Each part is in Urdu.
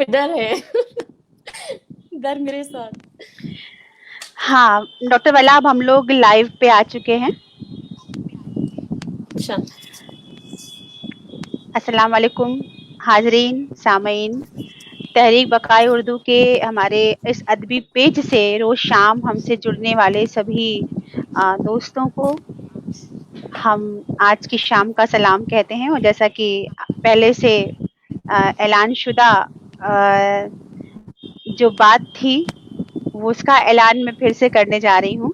پہ ڈر ہے ڈر میرے ساتھ. ہاں ڈاکٹر ولا اب ہم لوگ لائیو پہ آ چکے ہیں. اچھا السلام علیکم حاضرین سامعین. تحریک بقائے اردو کے ہمارے اس ادبی پیج سے روز شام ہم سے جڑنے والے سبھی دوستوں کو ہم آج کی شام کا سلام کہتے ہیں. اور جیسا کہ پہلے سے اعلان شدہ جو بات تھی وہ اس کا اعلان میں پھر سے کرنے جا رہی ہوں.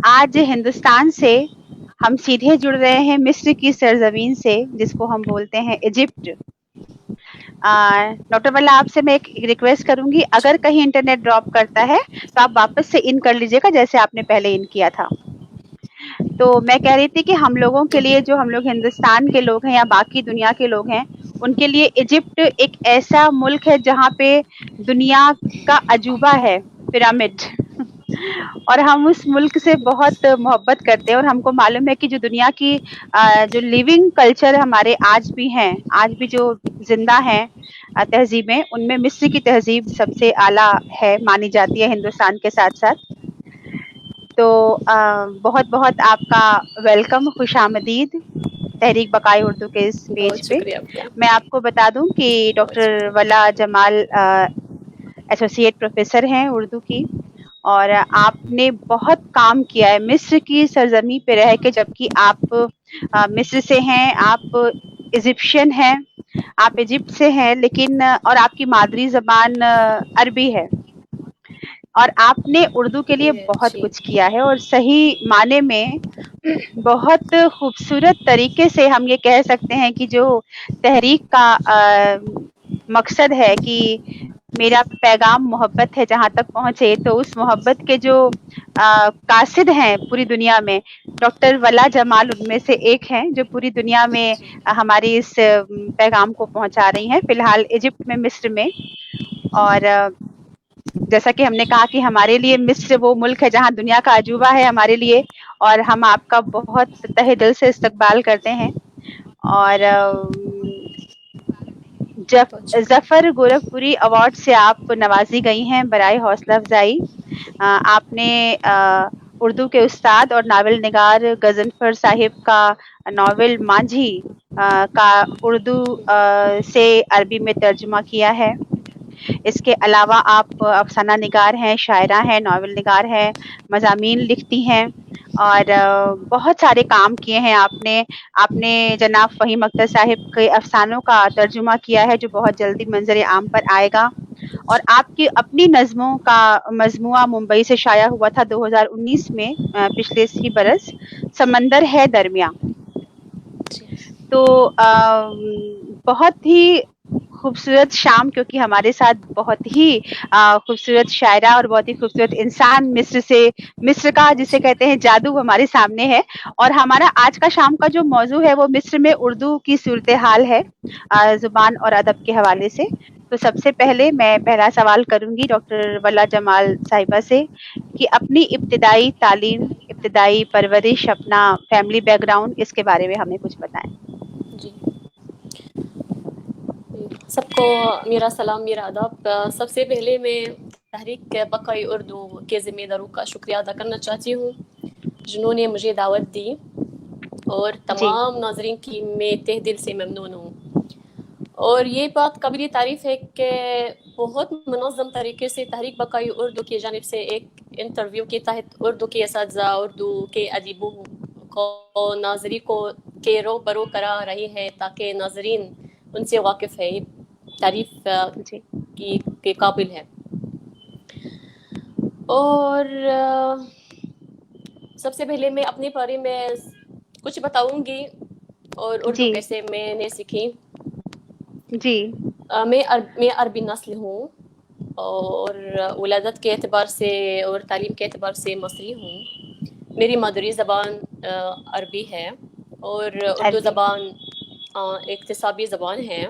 آج ہندوستان سے ہم سیدھے جڑ رہے ہیں مصر کی سرزمین سے جس کو ہم بولتے ہیں ایجپٹ. ڈاکٹر ولا آپ سے میں ایک ریکویسٹ کروں گی, اگر کہیں انٹرنیٹ ڈراپ کرتا ہے تو آپ واپس سے ان کر لیجیے گا جیسے آپ نے پہلے ان کیا تھا. تو میں کہہ رہی تھی کہ ہم لوگوں کے لیے جو ہم لوگ ہندوستان کے لوگ ہیں یا باقی دنیا کے لوگ ہیں ان کے لیے ایجپٹ ایک ایسا ملک ہے جہاں پہ دنیا کا عجوبہ ہے پیرامڈ. اور ہم اس ملک سے بہت محبت کرتے ہیں اور ہم کو معلوم ہے کہ جو دنیا کی جو لیونگ کلچر ہمارے آج بھی ہیں, آج بھی جو زندہ ہیں تہذیبیں, ان میں مصر کی تہذیب سب سے اعلیٰ ہے مانی جاتی ہے ہندوستان کے ساتھ ساتھ. تو بہت بہت آپ کا ویلکم, خوش آمدید تحریک بقائے اردو کے اس پیج بہت پہ. شکریہ آپ کا. میں آپ کو بتا دوں کہ بہت ڈاکٹر شکریہ. ولا جمال ایسوسیٹ پروفیسر ہیں اردو کی, اور آپ نے بہت کام کیا ہے مصر کی سرزمین پہ رہ کے, جبکہ آپ مصر سے ہیں, آپ ایجپشین ہیں, آپ ایجپٹ سے ہیں, لیکن اور آپ کی مادری زبان عربی ہے, اور آپ نے اردو کے لیے یہ بہت اچھی کچھ کیا ہے. اور صحیح معنی میں بہت خوبصورت طریقے سے ہم یہ کہہ سکتے ہیں کہ جو تحریک کا مقصد ہے کہ میرا پیغام محبت ہے جہاں تک پہنچے, تو اس محبت کے جو قاصد ہیں پوری دنیا میں ڈاکٹر ولا جمال ان میں سے ایک ہیں جو پوری دنیا میں ہماری اس پیغام کو پہنچا رہی ہیں, فی الحال ایجپٹ میں, مصر میں. اور جیسا کہ ہم نے کہا کہ ہمارے لیے مصر وہ ملک ہے جہاں دنیا کا عجوبہ ہے ہمارے لیے, اور ہم آپ کا بہت تہہ دل سے استقبال کرتے ہیں. اور بہت شکریہ. ظفر گورکھپوری ایوارڈ سے آپ نوازی گئی ہیں برائے حوصلہ افزائی. آپ نے اردو کے استاد اور ناول نگار غضنفر صاحب کا ناول مانجھی کا اردو سے عربی میں ترجمہ کیا ہے. اس کے علاوہ آپ افسانہ نگار ہیں, شاعرہ ہیں, ناول نگار ہیں, مضامین لکھتی ہیں, اور بہت سارے کام کیے ہیں آپ نے جناب فہیم اختر صاحب کے افسانوں کا ترجمہ کیا ہے جو بہت جلدی منظر عام پر آئے گا. اور آپ کی اپنی نظموں کا مجموعہ ممبئی سے شائع ہوا تھا 2019 میں, پچھلے ہی برس, سمندر ہے درمیاں. تو بہت ہی خوبصورت شام, کیونکہ ہمارے ساتھ بہت ہی خوبصورت شاعرہ اور بہت ہی خوبصورت انسان مصر کا جسے کہتے ہیں جادو ہمارے سامنے ہے. اور ہمارا آج کا شام کا جو موضوع ہے وہ مصر میں اردو کی صورتحال ہے زبان اور ادب کے حوالے سے. تو سب سے پہلے میں پہلا سوال کروں گی ڈاکٹر ولا جمال صاحبہ سے کہ اپنی ابتدائی تعلیم, ابتدائی پرورش, اپنا فیملی بیک گراؤنڈ, اس کے بارے میں ہمیں کچھ بتائیں. جی, سب کو میرا سلام, میرا آداب. سب سے پہلے میں تحریک بقائے اردو کے ذمہ داروں کا شکریہ ادا کرنا چاہتی ہوں جنہوں نے مجھے دعوت دی, اور جی تمام ناظرین کی میں تہ دل سے ممنون ہوں. اور یہ بات قابل تعریف ہے کہ بہت منظم طریقے سے تحریک بقائے اردو کی جانب سے ایک انٹرویو کے تحت اردو کے اساتذہ, اردو کے ادیبوں کو ناظرین کو کے روبرو کرا رہی ہے تاکہ ناظرین ان سے واقف ہے. تعریف جی کے قابل ہے. اور سب سے پہلے میں اپنے بارے میں کچھ بتاؤں گی اور اردو جی کیسے میں نے سیکھی. جی میں عربی نسل ہوں, اور ولادت کے اعتبار سے اور تعلیم کے اعتبار سے مصری ہوں. میری مادری زبان عربی ہے, اور اردو عربی زبان اکتسابی زبان ہے.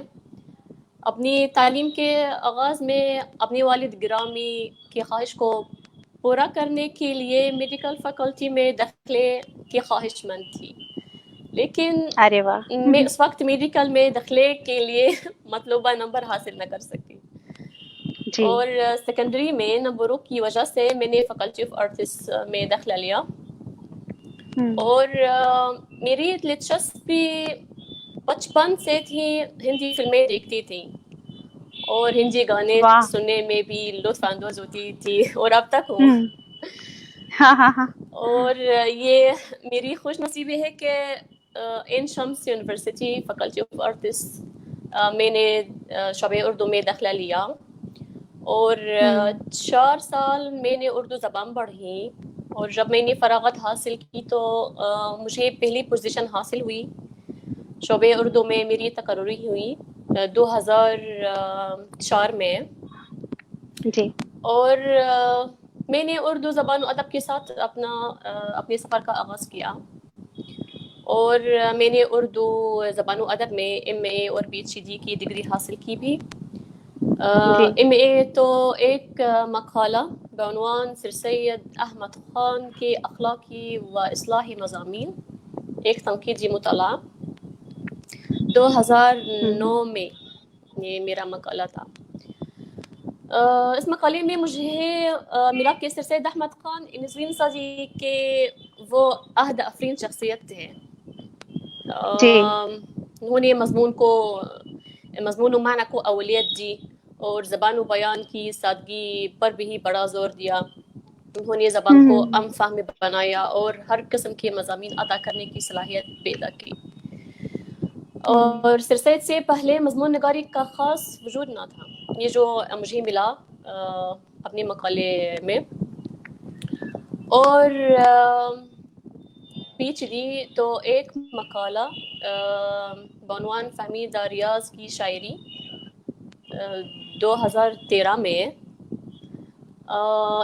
اپنی تعلیم کے آغاز میں اپنی والد گرامی کی خواہش کو پورا کرنے کے لیے میڈیکل فیکلٹی میں داخلے کی خواہش مند تھی, لیکن ارے واہ میں اس وقت میڈیکل میں داخلے کے لیے مطلوبہ نمبر حاصل نہ کر سکی. جی اور سیکنڈری میں نمبروں کی وجہ سے میں نے فیکلٹی آف آرٹس میں داخلہ لیا. اور میری دلچسپی بچپن سے تھی, ہندی فلمیں دیکھتی تھی اور ہندی گانے واہ سننے میں بھی لطف اندوز ہوتی تھی, اور اب تک ہوں. ہوں ہاں ہاں ہاں اور یہ میری خوش نصیبی ہے کہ عین شمس یونیورسٹی فیکلٹی آف آرٹس میں نے شعبہ اردو میں داخلہ لیا, اور 4 سال میں نے اردو زبان پڑھی. اور جب میں نے فراغت حاصل کی تو مجھے پہلی پوزیشن حاصل ہوئی شعبہ اردو میں. میری تقرری ہوئی 2004 میں, جی اور میں نے اردو زبان و ادب کے ساتھ اپنے سفر کا آغاز کیا. اور میں نے اردو زبان و ادب میں MA اور PhD کی ڈگری حاصل کی بھی. جی MA تو ایک مقالہ بعنوان سر سید احمد خان کے اخلاقی و اصلاحی مضامین, ایک تنقیدی مطالعہ 2009 میں یہ میرا مقالہ تھا. اس مقالے میں مجھے ملا کہ سر سید احمد خان نسرین سازی کے وہ عہد افرین شخصیت تھے. جی انہوں نے مضمون و معنی کو اولیت دی اور زبان و بیان کی سادگی پر بھی بڑا زور دیا. انہوں نے زبان کو عام فہم بنایا اور ہر قسم کے مضامین ادا کرنے کی صلاحیت پیدا کی. اور سر سید سے پہلے مضمون نگاری کا خاص وجود نہ تھا, یہ جو مجھے ملا اپنے مقالے میں. اور PhD تو ایک مقالہ بعنوان فہمید ریاض کی شاعری 2013 میں.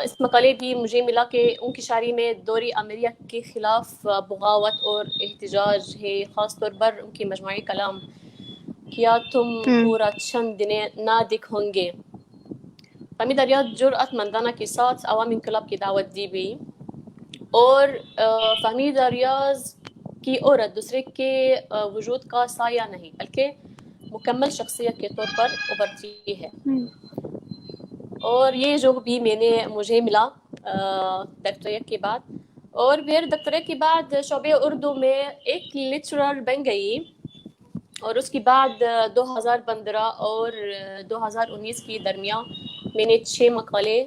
اس مقالے بھی مجھے ملا کہ ان کی شاعری میں دور امریہ کے خلاف بغاوت اور احتجاج ہے, خاص طور پر ان کی مجموعی کلام کیا تم پورا چند دن نہ دکھوں گے. فہمید ریاض جرأت مندانہ کے ساتھ عوامی انقلاب کی دعوت دی گئی, اور فہمید ریاض کی عورت دوسرے کے وجود کا سایہ نہیں بلکہ مکمل شخصیت کے طور پر ابھرتی ہے. اور یہ جو بھی مجھے ملا ڈاکٹریٹ کے بعد, اور پھر ڈاکٹریٹ کے بعد شعبہ اردو میں ایک لیکچرر بن گئی. اور اس کے بعد 2015 اور 2019 کے درمیان میں نے 6 مقالے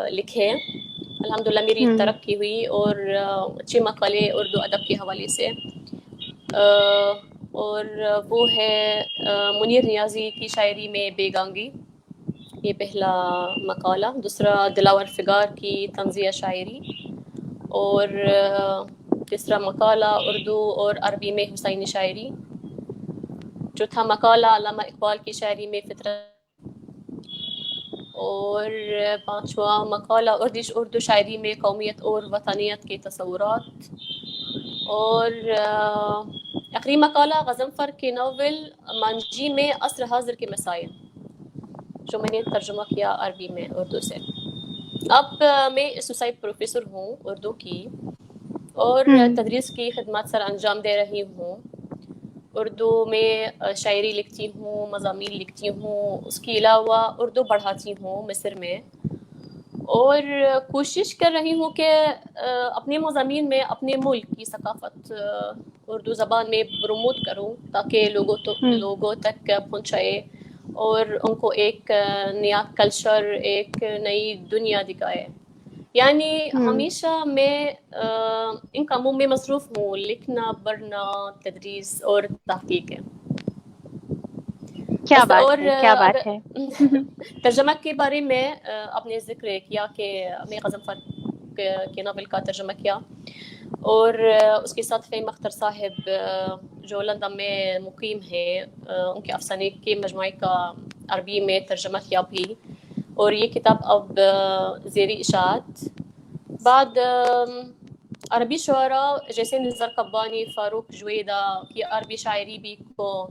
لکھے. الحمدللہ میری ترقی ہوئی اور اچھے مقالے اردو ادب کے حوالے سے. اور وہ ہے منیر نیازی کی شاعری میں بے گانگی, یہ پہلا مقالہ. دوسرا دلاور فگار کی طنزیہ شاعری, اور تیسرا مقالہ اردو اور عربی میں حسینی شاعری. چوتھا مقالہ علامہ اقبال کی شاعری میں فطرت, اور 5واں مقالہ اردو شاعری میں قومیت اور وطنیت کے تصورات. اور آخری مقالہ غضنفر کے ناول مانجی میں عصر حاضر کے مسائل, جو میں نے ترجمہ کیا عربی میں اردو سے. اب میں اسوسائٹ پروفیسر ہوں اردو کی, اور تدریس کی خدمات سر انجام دے رہی ہوں. اردو میں شاعری لکھتی ہوں, مضامین لکھتی ہوں, اس کے علاوہ اردو پڑھاتی ہوں مصر میں, اور کوشش کر رہی ہوں کہ اپنے مضامین میں اپنے ملک کی ثقافت اردو زبان میں پروموٹ کروں تاکہ لوگوں تک پہنچائے اور ان کو ایک نیا کلچر, ایک نئی دنیا دکھائے. یعنی ہمیشہ میں ان کاموں میں مصروف ہوں, لکھنا, پڑھنا, تدریس اور تحقیق ہے. کیا بات اور ہے, کیا اگر بات ہے. ترجمہ کے بارے میں آپ نے ذکر کیا کہ میں غضنفر کے ناول کا ترجمہ کیا, اور اس کے ساتھ فہیم اختر صاحب جو لندن میں مقیم ہیں, ان کے افسانے کے مجموعے کا عربی میں ترجمہ کیا بھی, اور یہ کتاب اب زیر اشاعت. بعد عربی شعراء جیسے نزار قبانی, فاروق جویدہ کی عربی شاعری بھی کو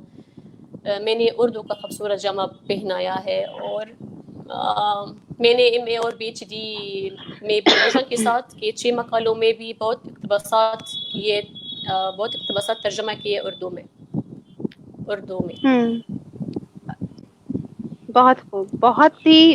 میں نے اردو کا خوبصورت جامہ پہنایا ہے, اور میں نے MA اور PhD میں پروموشن کے ساتھ کہ 6 مقالوں میں بھی بہت اقتباسات ترجمہ کیے اردو میں. بہت خوب, بہت ہی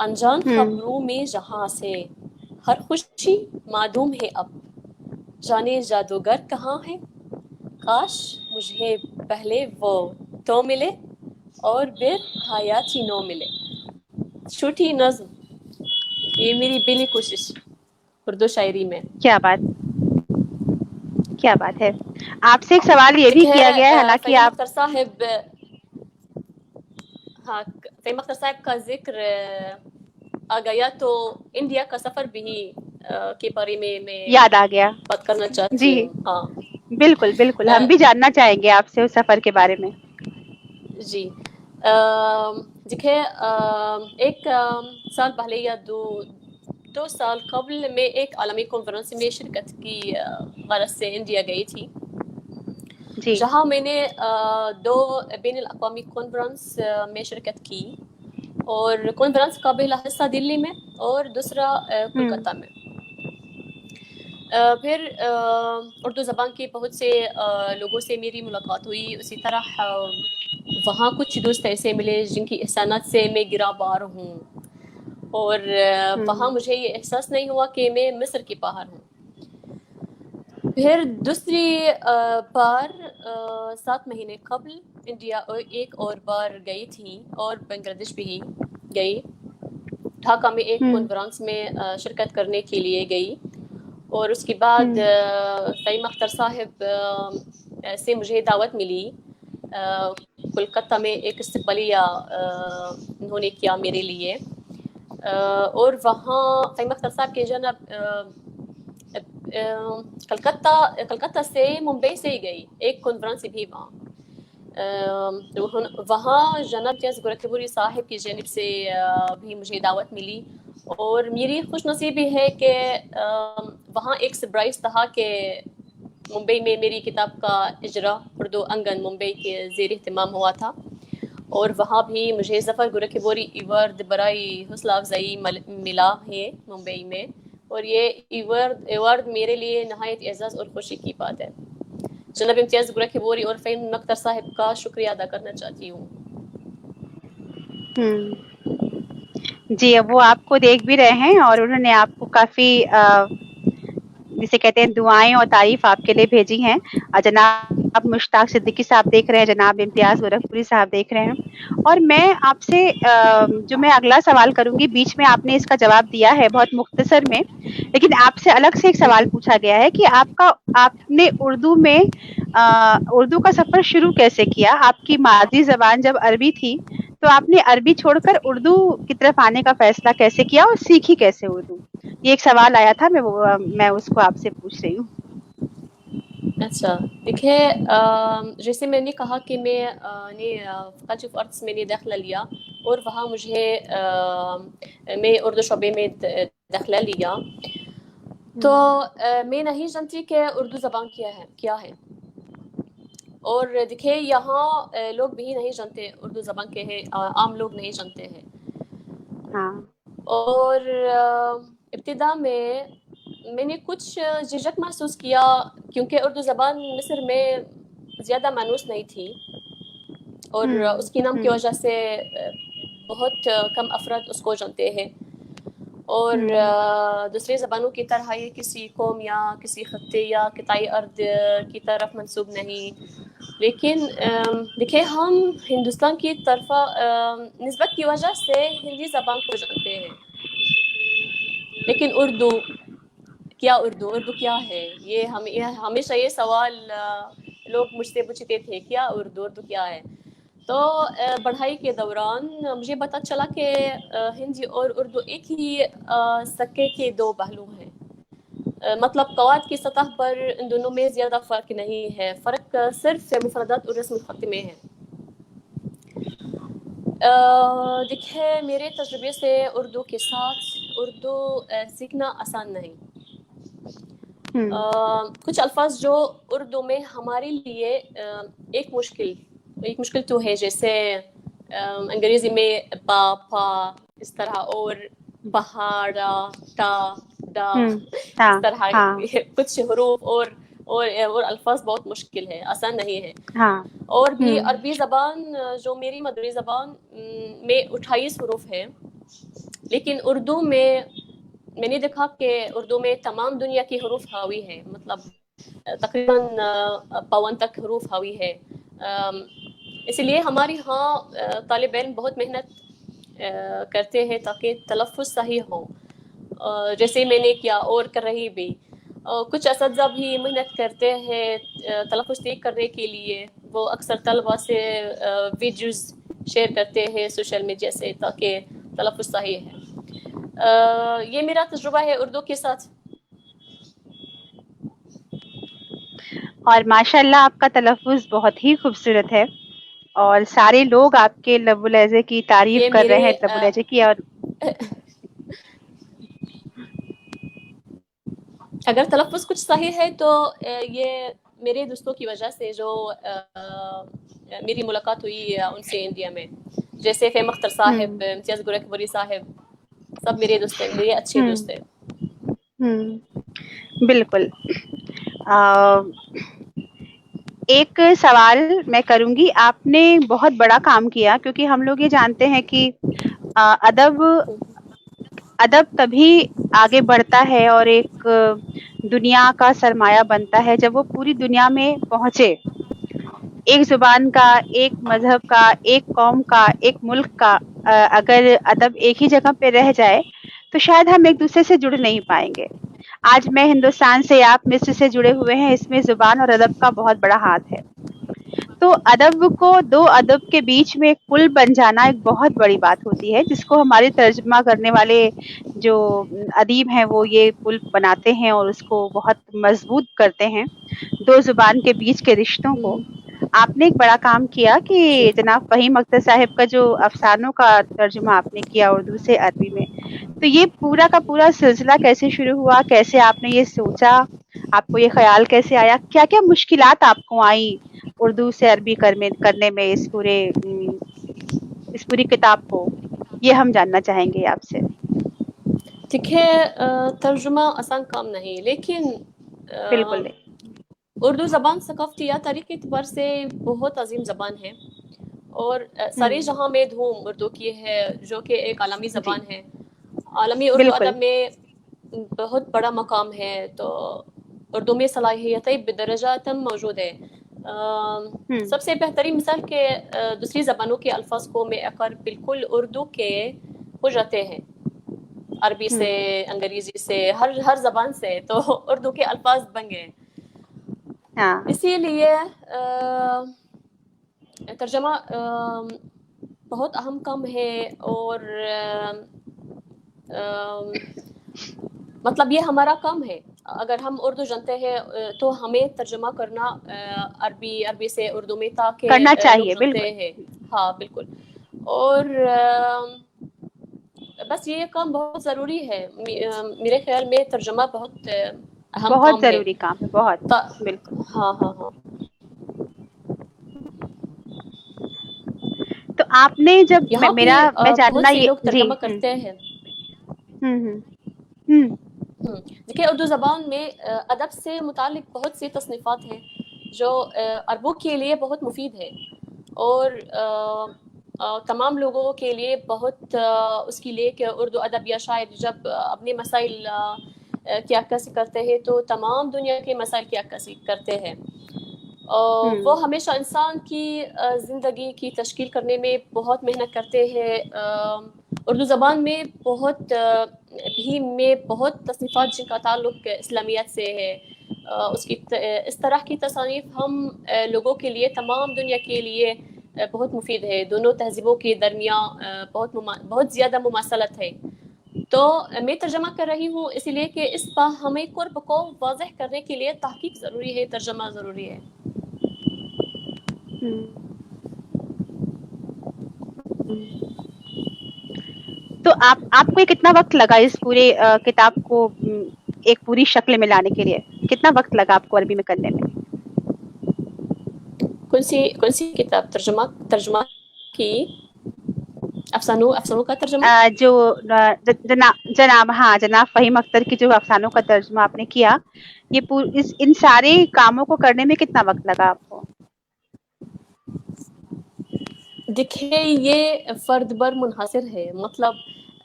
انجان خبروں میں جہاں سے ہر خوشی معدوم ہے اب، جانے جادوگر کہاں ہے، کاش مجھے پہلے وہ تو ملے اور پھر حیاتی نو ملے. چھوٹی نظم، یہ میری پہلی کوشش اردو شاعری میں. کیا بات ہے. آپ سے ایک سوال یہ بھی کیا گیا ہے، حالانکہ فہیم آپ اختر صاحب، ہاں فہیم اختر صاحب کا ذکر آ گیا تو انڈیا کا سفر بھی کے بارے میں یاد آ گیا. بات کرنا چاہتی جی ہوں. ہاں بالکل ہم بھی جاننا چاہیں گے آپ سے اس سفر کے بارے میں. جی دیکھیے، ایک سال پہلے یا دو سال قبل میں ایک عالمی کانفرنس میں شرکت کی غرض سے انڈیا گئی تھی، جی جہاں میں نے 2 بین الاقوامی کانفرنس میں شرکت کی، اور کانفرنس کا پہلا حصہ دلی میں اور دوسرا کولکتہ میں. پھر اردو زبان کے بہت سے لوگوں سے میری ملاقات ہوئی. اسی طرح وہاں کچھ دوست ایسے ملے جن کی احسانات سے میں گراں بار ہوں، اور وہاں مجھے یہ احساس نہیں ہوا کہ میں مصر کی باہر ہوں. پھر دوسری بار 7 مہینے قبل انڈیا ایک اور بار گئی تھی اور بنگلہ دیش بھی گئی. ڈھاکہ میں ایک کانفرنس میں شرکت کرنے کے لیے گئی، اور اس کے بعد فہیم اختر صاحب سے مجھے دعوت ملی. کولکتہ میں ایک استقبالیہ انہوں نے کیا میرے لیے، اور وہاں فہیم اختر صاحب کے جناب کلکتہ سے ممبئی سے گئی ایک کانفرنس بھی وہاں جناب جیس گورکھپوری صاحب کی جانب سے بھی مجھے دعوت ملی. اور میری خوش نصیبی ہے کہ وہاں ایک سرپرائز تھا کہ ممبئی میں میری کتاب کا اجرا اردو انگن ممبئی کے زیر اہتمام ہوا تھا، اور وہاں بھی مجھے ظفر گورکھپوری ایوارڈ برائے حوصلہ افزائی ملا ہے ممبئی میں، اور یہ ایوارڈ میرے لیے نہایت اعزاز اور خوشی کی بات ہے. جناب امتیاز گورکھپوری اور فہیم اختر صاحب کا شکریہ ادا کرنا چاہتی ہوں. جی اب وہ آپ کو دیکھ بھی رہے ہیں اور انہوں نے آپ کو کافی جسے کہتے ہیں دعائیں اور تعریف آپ کے لیے بھیجی ہیں. جناب مشتاق صدیقی صاحب دیکھ رہے ہیں، جناب امتیاز گورکھپوری صاحب دیکھ رہے ہیں. اور میں آپ سے جو میں اگلا سوال کروں گی، بیچ میں آپ نے اس کا جواب دیا ہے بہت مختصر میں، لیکن آپ سے الگ سے ایک سوال پوچھا گیا ہے کہ آپ نے اردو کا سفر شروع کیسے کیا؟ آپ کی مادری زبان جب عربی تھی تو آپ نے عربی چھوڑ کر اردو کی طرف آنے کا فیصلہ کیسے کیا اور سیکھی کیسے اردو؟ یہ ایک سوال آیا تھا، میں اس کو آپ سے پوچھ رہی ہوں. اچھا دیکھیے، جیسے میں نے کہا کہ میں نے فیکلٹی آف آرٹس میں نے داخلہ لیا، اور وہاں میں اردو شعبے میں داخلہ لیا، تو میں نہیں جانتی کہ اردو زبان کیا ہے. اور دیکھیے یہاں لوگ بھی نہیں جانتے اردو زبان کے ہیں، عام لوگ نہیں جانتے ہیں. اور ابتدا میں نے کچھ جھجک محسوس کیا، کیونکہ اردو زبان مصر میں زیادہ مانوس نہیں تھی، اور اس کی نام کی وجہ سے بہت کم افراد اس کو جانتے ہیں. اور دوسری زبانوں کی طرح یہ کسی قوم یا کسی خطے یا قطعی ارض کی طرف منسوب نہیں. لیکن دیکھیں ہم ہندوستان کی طرف نسبت کی وجہ سے ہندی زبان کو جانتے ہیں، لیکن اردو کیا ہے؟ یہ ہمیشہ یہ سوال لوگ مجھ سے پوچھتے تھے، کیا اردو کیا ہے؟ تو پڑھائی کے دوران مجھے پتہ چلا کہ ہندی اور اردو ایک ہی سکے کے 2 پہلو ہیں. مطلب قواعد کی سطح پر ان دونوں میں زیادہ فرق نہیں ہے، فرق صرف مفردات اور رسم الخط میں ہے. دیکھیں میرے تجربے سے اردو کے ساتھ اردو سیکھنا آسان نہیں. کچھ الفاظ جو اردو میں ہمارے لیے ایک مشکل تو ہے، جیسے انگریزی میں پا اس طرح، اور پہاڑا ٹا ڈا اس طرح کچھ حروف اور الفاظ بہت مشکل ہے، آسان نہیں ہے. اور بھی عربی زبان جو میری مادری زبان میں 28 حروف ہے، لیکن اردو میں نے دیکھا کہ اردو میں تمام دنیا کی حروف حاوی ہے، مطلب تقریباً 52 تک حروف حاوی ہے. اس لیے ہمارے ہاں طالب علم بہت محنت کرتے ہیں تاکہ تلفظ صحیح ہو، جیسے میں نے کیا اور کر رہی بھی. کچھ اساتذہ بھی محنت کرتے ہیں تلفظ ٹھیک کرنے کے لیے. وہ اکثر طلبہ سے ویڈیوز شیئر کرتے ہیں سوشل میڈیا سے تاکہ تلفظ صحیح ہے. یہ میرا تجربہ ہے اردو کے ساتھ. اور ماشاء اللہ آپ کا تلفظ بہت ہی خوبصورت ہے اور سارے لوگ آپ کے لب و لہجے کی تعریف یہ کر رہے میرے ہیں لب و لہجے کی. اور اگر تلفظ کچھ صحیح ہے تو یہ میرے دوستوں کی وجہ سے جو میری ملاقات ہوئی ان سے انڈیا میں، جیسے فہیم اختر صاحب، امتیاز گورکھپوری صاحب، سب میرے دوست ہیں، میرے اچھے دوست ہیں. بالکل. ایک سوال میں کروں گی. آپ نے بہت بڑا کام کیا کیونکہ ہم لوگ یہ جانتے ہیں کہ ادب تبھی آگے بڑھتا ہے اور ایک دنیا کا سرمایہ بنتا ہے جب وہ پوری دنیا میں پہنچے. ایک زبان کا، ایک مذہب کا، ایک قوم کا، ایک ملک کا اگر ادب ایک ہی جگہ پہ رہ جائے تو شاید ہم ایک دوسرے سے جڑ نہیں پائیں گے. آج میں ہندوستان سے، آپ مصر سے جڑے ہوئے ہیں، اس میں زبان اور ادب کا بہت بڑا ہاتھ ہے. تو ادب کو دو ادب کے بیچ میں ایک پل بن جانا ایک بہت بڑی بات ہوتی ہے، جس کو ہمارے ترجمہ کرنے والے جو ادیب ہیں وہ یہ پل بناتے ہیں اور اس کو بہت مضبوط کرتے ہیں دو زبان کے بیچ کے رشتوں کو. آپ نے ایک بڑا کام کیا کہ جی جناب فہیم اختر صاحب کا جو افسانوں کا ترجمہ آپ نے کیا اردو سے عربی میں، تو یہ پورا کا پورا سلسلہ کیسے شروع ہوا؟ کیسے آپ نے یہ سوچا؟ آپ کو یہ خیال کیسے آیا؟ کیا کیا مشکلات آپ کو آئیں اردو سے عربی کرنے میں اس پوری کتاب کو؟ یہ ہم جاننا چاہیں گے آپ سے. ٹھیک ہے. ترجمہ آسان کام نہیں، لیکن بالکل اردو زبان ثقافتی یا تاریخی اعتبار سے بہت عظیم زبان ہے اور سارے نہیں. جہاں میں دھوم اردو کی ہے، جو کہ ایک عالمی جی زبان ہے. عالمی اردو بالکل. ادب میں بہت بڑا مقام ہے. تو اردو میں صلاحیتیں بدرجہ تم موجود ہے. سب سے بہترین مثال کہ دوسری زبانوں کے الفاظ کو میں اکر بالکل اردو کے ہو جاتے ہیں، عربی سے، انگریزی سے، ہر زبان سے، تو اردو کے الفاظ بن گئے. ہاں اسی لیے ترجمہ بہت اہم کام ہے. اور مطلب یہ ہمارا کام ہے. اگر ہم اردو جانتے ہیں تو ہمیں ترجمہ کرنا عربی سے اردو میں، تاکہ کرنا لوگ چاہیے. جانتے بالکل. ہیں. ہاں بالکل. اور بس یہ کام بہت ضروری ہے. میرے خیال میں ترجمہ بہت اہم بہت کام ہے. ضروری کام ہے. بہت. بالکل. ہاں ہاں ہاں. تو آپ نے جب یہاں بھی میں بہت جاننا سے یہ لوگ جی ترجمہ کرتے ہیں. ہوں دیکھیے اردو زبان میں ادب سے متعلق بہت سی تصنیفات ہیں جو عربوں کے لیے بہت مفید ہے اور تمام لوگوں کے لیے بہت اس کی لیے کہ اردو ادب یا شاعر جب اپنے مسائل کی عکاسی کرتے ہیں تو تمام دنیا کے مسائل کی عکاسی کرتے ہیں. وہ ہمیشہ انسان کی زندگی کی تشکیل کرنے میں بہت محنت کرتے ہیں. اردو زبان میں بہت تصنیفات جن کا تعلق اسلامیات سے ہے. اس طرح کی تصانیف ہم لوگوں کے لیے، تمام دنیا کے لیے بہت مفید ہے. دونوں تہذیبوں کے درمیان بہت زیادہ مماثلت ہے. تو میں ترجمہ کر رہی ہوں اسی لیے کہ اس ہمیں قرب کو واضح کرنے کے لیے تحقیق ضروری ہے، ترجمہ ضروری ہے. تو آپ کو کتنا وقت لگا اس پورے کتاب کو ایک پوری شکل میں لانے کے لیے؟ کتنا وقت لگا آپ کو عربی میں کرنے میں؟ کون سی کتاب ترجمہ کی؟ افسانوں کا ترجمہ؟ جو جناب فہیم اختر کی جو افسانوں کا ترجمہ آپ نے کیا، ان سارے کاموں کو کرنے میں کتنا وقت لگا آپ کو؟ دیکھیں یہ فرد بر منحصر ہے. مطلب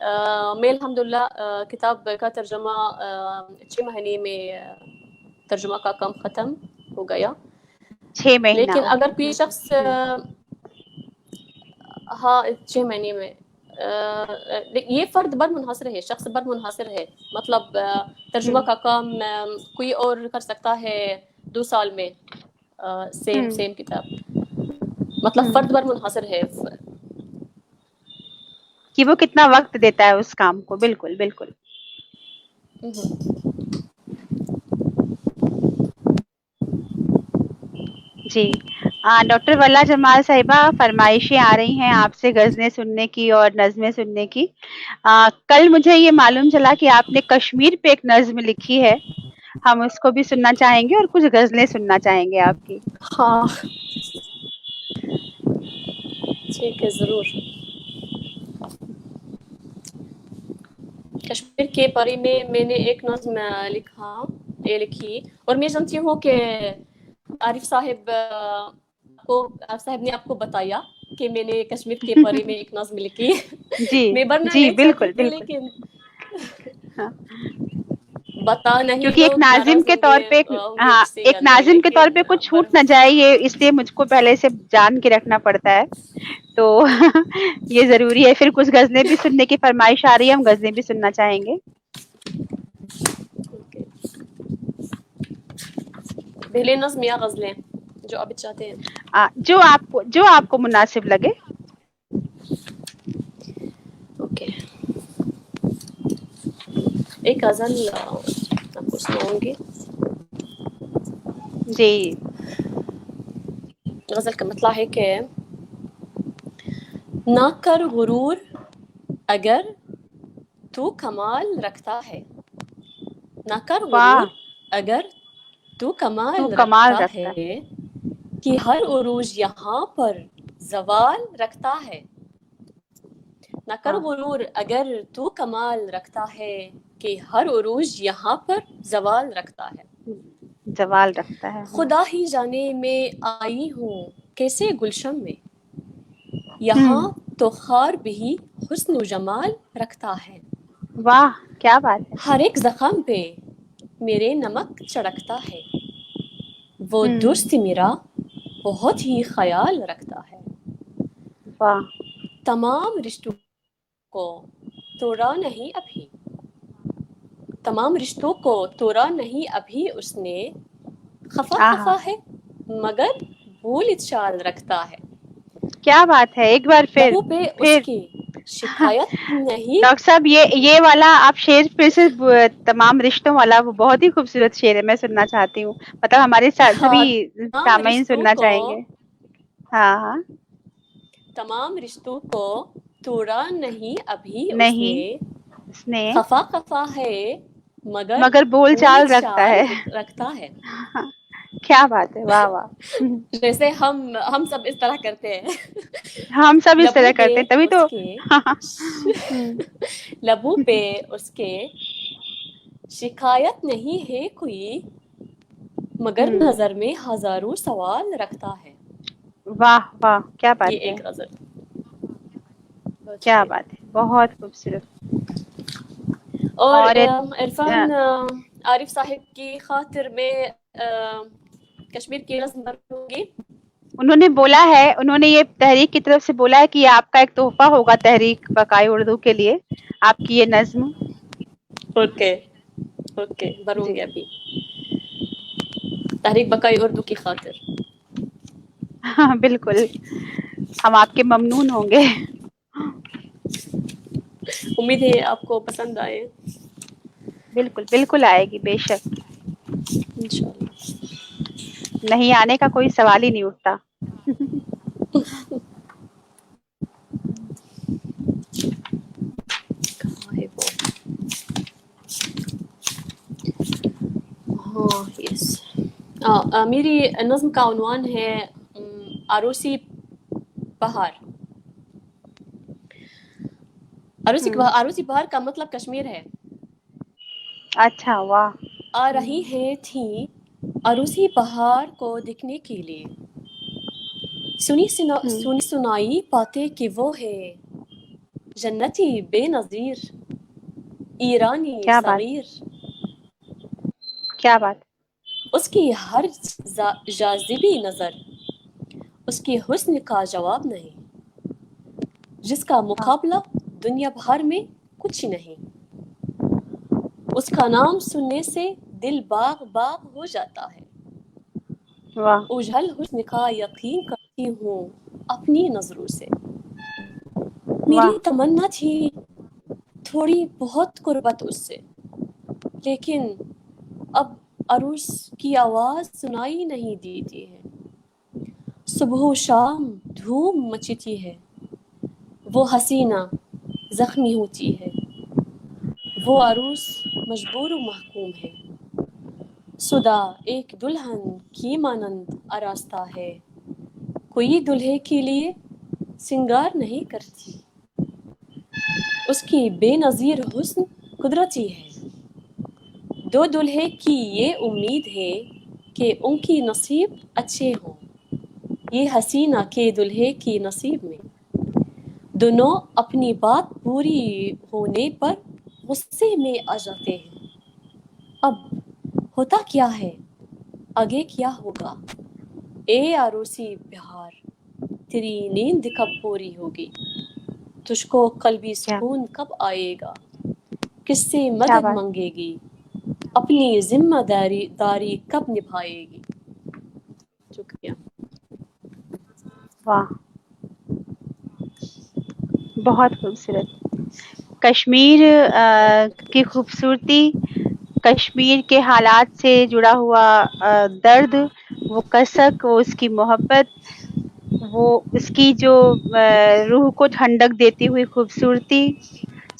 میں الحمدللہ کتاب کا ترجمہ 6 مہینے میں ترجمہ کا کام ختم ہو گیا. 6 مہینہ لیکن اگر کوئی شخص ہاں 6 مہینے میں یہ فرد بر منحصر ہے, شخص بر منحصر ہے. مطلب ترجمہ کا کام کوئی اور کر سکتا ہے 2 سال میں سیم کتاب. مطلب فرد بر منحصر ہے کہ وہ کتنا وقت دیتا ہے اس کام کو. بالکل بالکل. جی ڈاکٹر ولا جمال صاحبہ, فرمائشیں آ رہی ہیں آپ سے غزلیں سننے کی اور نظمیں سننے کی. کل مجھے یہ معلوم چلا کہ آپ نے کشمیر پہ ایک نظم لکھی ہے, ہم اس کو بھی سننا چاہیں گے اور کچھ غزلیں سننا چاہیں گے آپ کی. ہاں ٹھیک ہے ضرور. کشمیر کے بارے میں نے ایک نظم لکھی اور میں جانتی ہوں کہ عارف صاحب نے آپ کو بتایا کہ میں نے کشمیر کے بارے میں ایک نظم لکھی. جی میں بننا جی نہیں چاہتی بالکل تھی بالکل. لیکن ہاں. بتا نہیں کیونکہ ایک لوگ ناظم ناراض کے ہوں طور گے پہ ہاں مجھ سے ایک یا نہیں, ناظم کے طور پہ لیکن کچھ چھوٹ نہ جائے, یہ اس لیے مجھ کو پہلے سے جان کے رکھنا پڑتا ہے. تو یہ ضروری ہے. پھر کچھ غزلیں بھی سننے کی فرمائش آ رہی ہے, ہم غزلیں بھی سننا چاہیں گے. پہلے نظم یا غزلیں جو آپ چاہتے ہیں. جو آپ کو مناسب لگے. اوکے, ایک غزل آپ کو سناؤں گی. جی. غزل کا مطلب ہے کہ نہ کر غرور اگر تو کمال رکھتا ہے. نہ کر واہ, غرور اگر تو تو کمال کمال رکھتا رکھتا ہے. ہے کہ ہر عروج یہاں پر زوال رکھتا ہے. نہ کر واہ, غرور اگر تو کمال رکھتا ہے کہ ہر عروج یہاں پر زوال رکھتا ہے. زوال رکھتا ہے. خدا ہی جانے میں آئی ہوں کیسے گلشن میں, یہاں تو خار بھی حسن و جمال رکھتا ہے. واہ کیا بات ہے. ہر ایک زخم پہ میرے نمک چھڑکتا ہے. وہ دوست میرا بہت ہی خیال رکھتا ہے. واہ. تمام رشتوں کو توڑا نہیں ابھی, تمام رشتوں کو توڑا نہیں ابھی اس نے, خفا آہا خفا ہے مگر بھول چال رکھتا ہے. کیا بات ہے. ایک بار لبوں پہ اس پھر کی شکایت نہیں. ڈاکٹر صاحب یہ والا آپ شعر پھر سے تمام رشتوں والا, وہ بہت ہی خوبصورت شعر ہے, میں سننا چاہتی ہوں. مطلب ہمارے سبھی تمام سامعین رشتوں سننا کو چاہیں گے. ہاں ہاں. تمام رشتوں کو توڑا نہیں ابھی اس نے, نہیں اس نے خفا خفا ہے مگر بھول چال رکھتا ہے. کیا بات ہے. واہ واہ. جیسے ہم سب اس طرح کرتے ہیں. ہم سب اس لبوں طرح پہ کرتے ہیں, تبھی اس تو. کے لبوں پہ اس کے شکایت نہیں ہے کوئی, مگر نظر میں ہزاروں سوال رکھتا ہے. واہ واہ کیا یہ بات ہے. ایک غزل. بہت کیا شکریہ. بات ہے. بہت خوبصورت. اور عرفان عارف صاحب کی خاطر میں کشمیر کی نظم پڑھوں گی. انہوں نے بولا ہے, انہوں نے یہ تحریک کی طرف سے بولا ہے کہ یہ آپ کا ایک تحفہ ہوگا تحریک بقائے اردو کے لیے, آپ کی یہ نظم. اوکے اوکے بھروں جی گی ابھی. تحریک بقائے اردو کی خاطر. ہاں بالکل, ہم آپ کے ممنون ہوں گے. امید ہے آپ کو پسند آئے. بالکل بالکل آئے گی بے شک. انشاءاللہ. نہیں آنے کا کوئی سوال ہی نہیں اٹھتا. کہاں ہے وہ. ہاں یس. میری نظم کا عنوان ہے عروسی بہار. عروسی بہار کا مطلب کشمیر ہے. اچھا واہ. آ رہی ہیں تھیں عروسی بہار کو دیکھنے کے لیے, سنی سنائی باتیں کہ وہ ہے جنتی بے نظیر، ایرانی کیا بات، صغیر، کیا بات. اس کی ہر جاذبی نظر، اس کی حسن کا جواب نہیں، جس کا واہ مقابلہ دنیا بھر میں کچھ نہیں، اس کا نام سننے سے دل باغ باغ ہو جاتا ہے، واہ. اجھل حسن کا یقین کرتی ہوں اپنی نظروں سے، واہ. میری تمنا تھی تھوڑی بہت قربت اس سے، لیکن اب عروس کی آواز سنائی نہیں دیتی ہے، صبح و شام دھوم مچتی ہے، وہ حسینہ زخمی ہوتی ہے، وہ عروس مجبور و محکوم ہے، صدا ایک دلہن کی مانند آراستہ ہے، کوئی دلہے کے لیے سنگار نہیں کرتی، اس کی بے نظیر حسن قدرتی ہے، دو دلہے کی یہ امید ہے کہ ان کی نصیب اچھے ہوں، یہ حسینہ کے دلہے کی نصیب میں دونوں اپنی بات پوری ہونے پر غصے میں آ جاتے ہیں، اب ہوتا کیا ہے، آگے کیا ہوگا، اے عروسی بہار، تیری نیند کب پوری ہوگی، تجھ کو قلبی کیا سکون کب آئے گا، کس سے کیا مدد بات. مانگے گی، اپنی ذمہ داری کب نبھائے گی. شکریہ. واہ، بہت خوبصورت. کشمیر کی خوبصورتی، کشمیر کے حالات سے جڑا ہوا درد، وہ کسک، وہ اس کی محبت، وہ اس کی جو روح کو ٹھنڈک دیتی ہوئی خوبصورتی،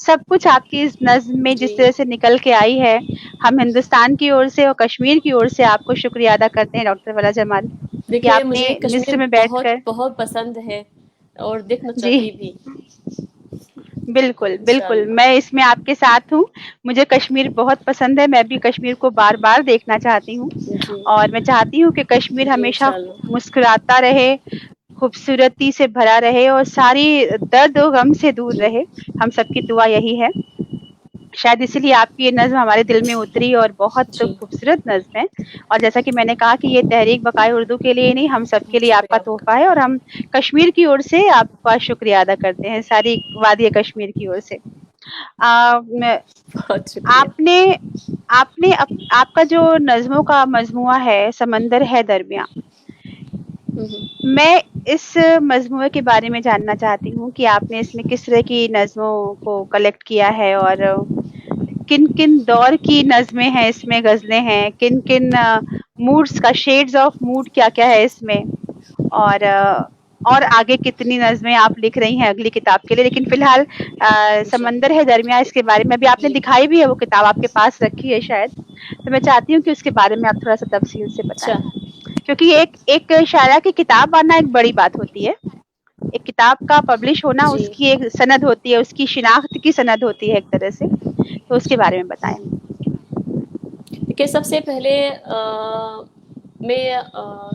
سب کچھ آپ کی اس نظم میں جس جی طرح سے نکل کے آئی ہے، ہم ہندوستان کی اور سے اور کشمیر کی اور سے آپ کو شکریہ ادا کرتے ہیں ڈاکٹر ولا جمال کہ دیکھیے، آپ نے مجھے کشمیر مصر میں بیٹھ بہت کر. بہت پسند ہے اور دیکھنا جی چاہتی بھی، بالکل بالکل، انشاءاللہ. میں اس میں آپ کے ساتھ ہوں. مجھے کشمیر بہت پسند ہے، میں بھی کشمیر کو بار بار دیکھنا چاہتی ہوں، جی اور میں چاہتی ہوں کہ کشمیر جی ہمیشہ انشاءاللہ. مسکراتا رہے، خوبصورتی سے بھرا رہے اور ساری درد و غم سے دور جی رہے. ہم سب کی دعا یہی ہے. شاید اسی لیے آپ کی یہ نظم ہمارے دل میں اتری اور بہت جی خوبصورت نظم ہے. اور جیسا کہ میں نے کہا کہ یہ تحریک بقائے اردو کے لیے نہیں، ہم سب کے لیے آپ کا شکریہ آپ کا. تحفہ ہے، اور ہم کشمیر کی اور سے آپ کا شکریہ ادا کرتے ہیں، ساری وادی کشمیر کی اور سے. بہت شکریہ. آپ نے آپ کا جو نظموں کا مجموعہ ہے سمندر ہے درمیاں، میں اس مجموعے کے بارے میں جاننا چاہتی ہوں کہ آپ نے اس میں کس طرح کی نظموں کو کلیکٹ کیا ہے، اور کن کن دور کی نظمیں ہیں اس میں، غزلیں ہیں، کن کن موڈز کا، شیڈز آف موڈ کیا کیا ہے اس میں، اور آگے کتنی نظمیں آپ لکھ رہی ہیں اگلی کتاب کے لیے. لیکن فی الحال سمندر ہے درمیاں، اس کے بارے میں ابھی آپ نے جی دکھائی بھی ہے، وہ کتاب آپ کے پاس رکھی ہے شاید، تو میں چاہتی ہوں کہ اس کے بارے میں آپ تھوڑا سا تفصیل سے اچھا. بتائیں، کیونکہ ایک شاعرہ کی کتاب آنا ایک بڑی بات ہوتی ہے. ایک کتاب کا پبلش ہونا جی اس کی ایک سند ہوتی ہے، اس کی شناخت کی سند ہوتی ہے ایک طرح سے. تو اس کے بارے میں بتائیں. کہ سب سے پہلے میں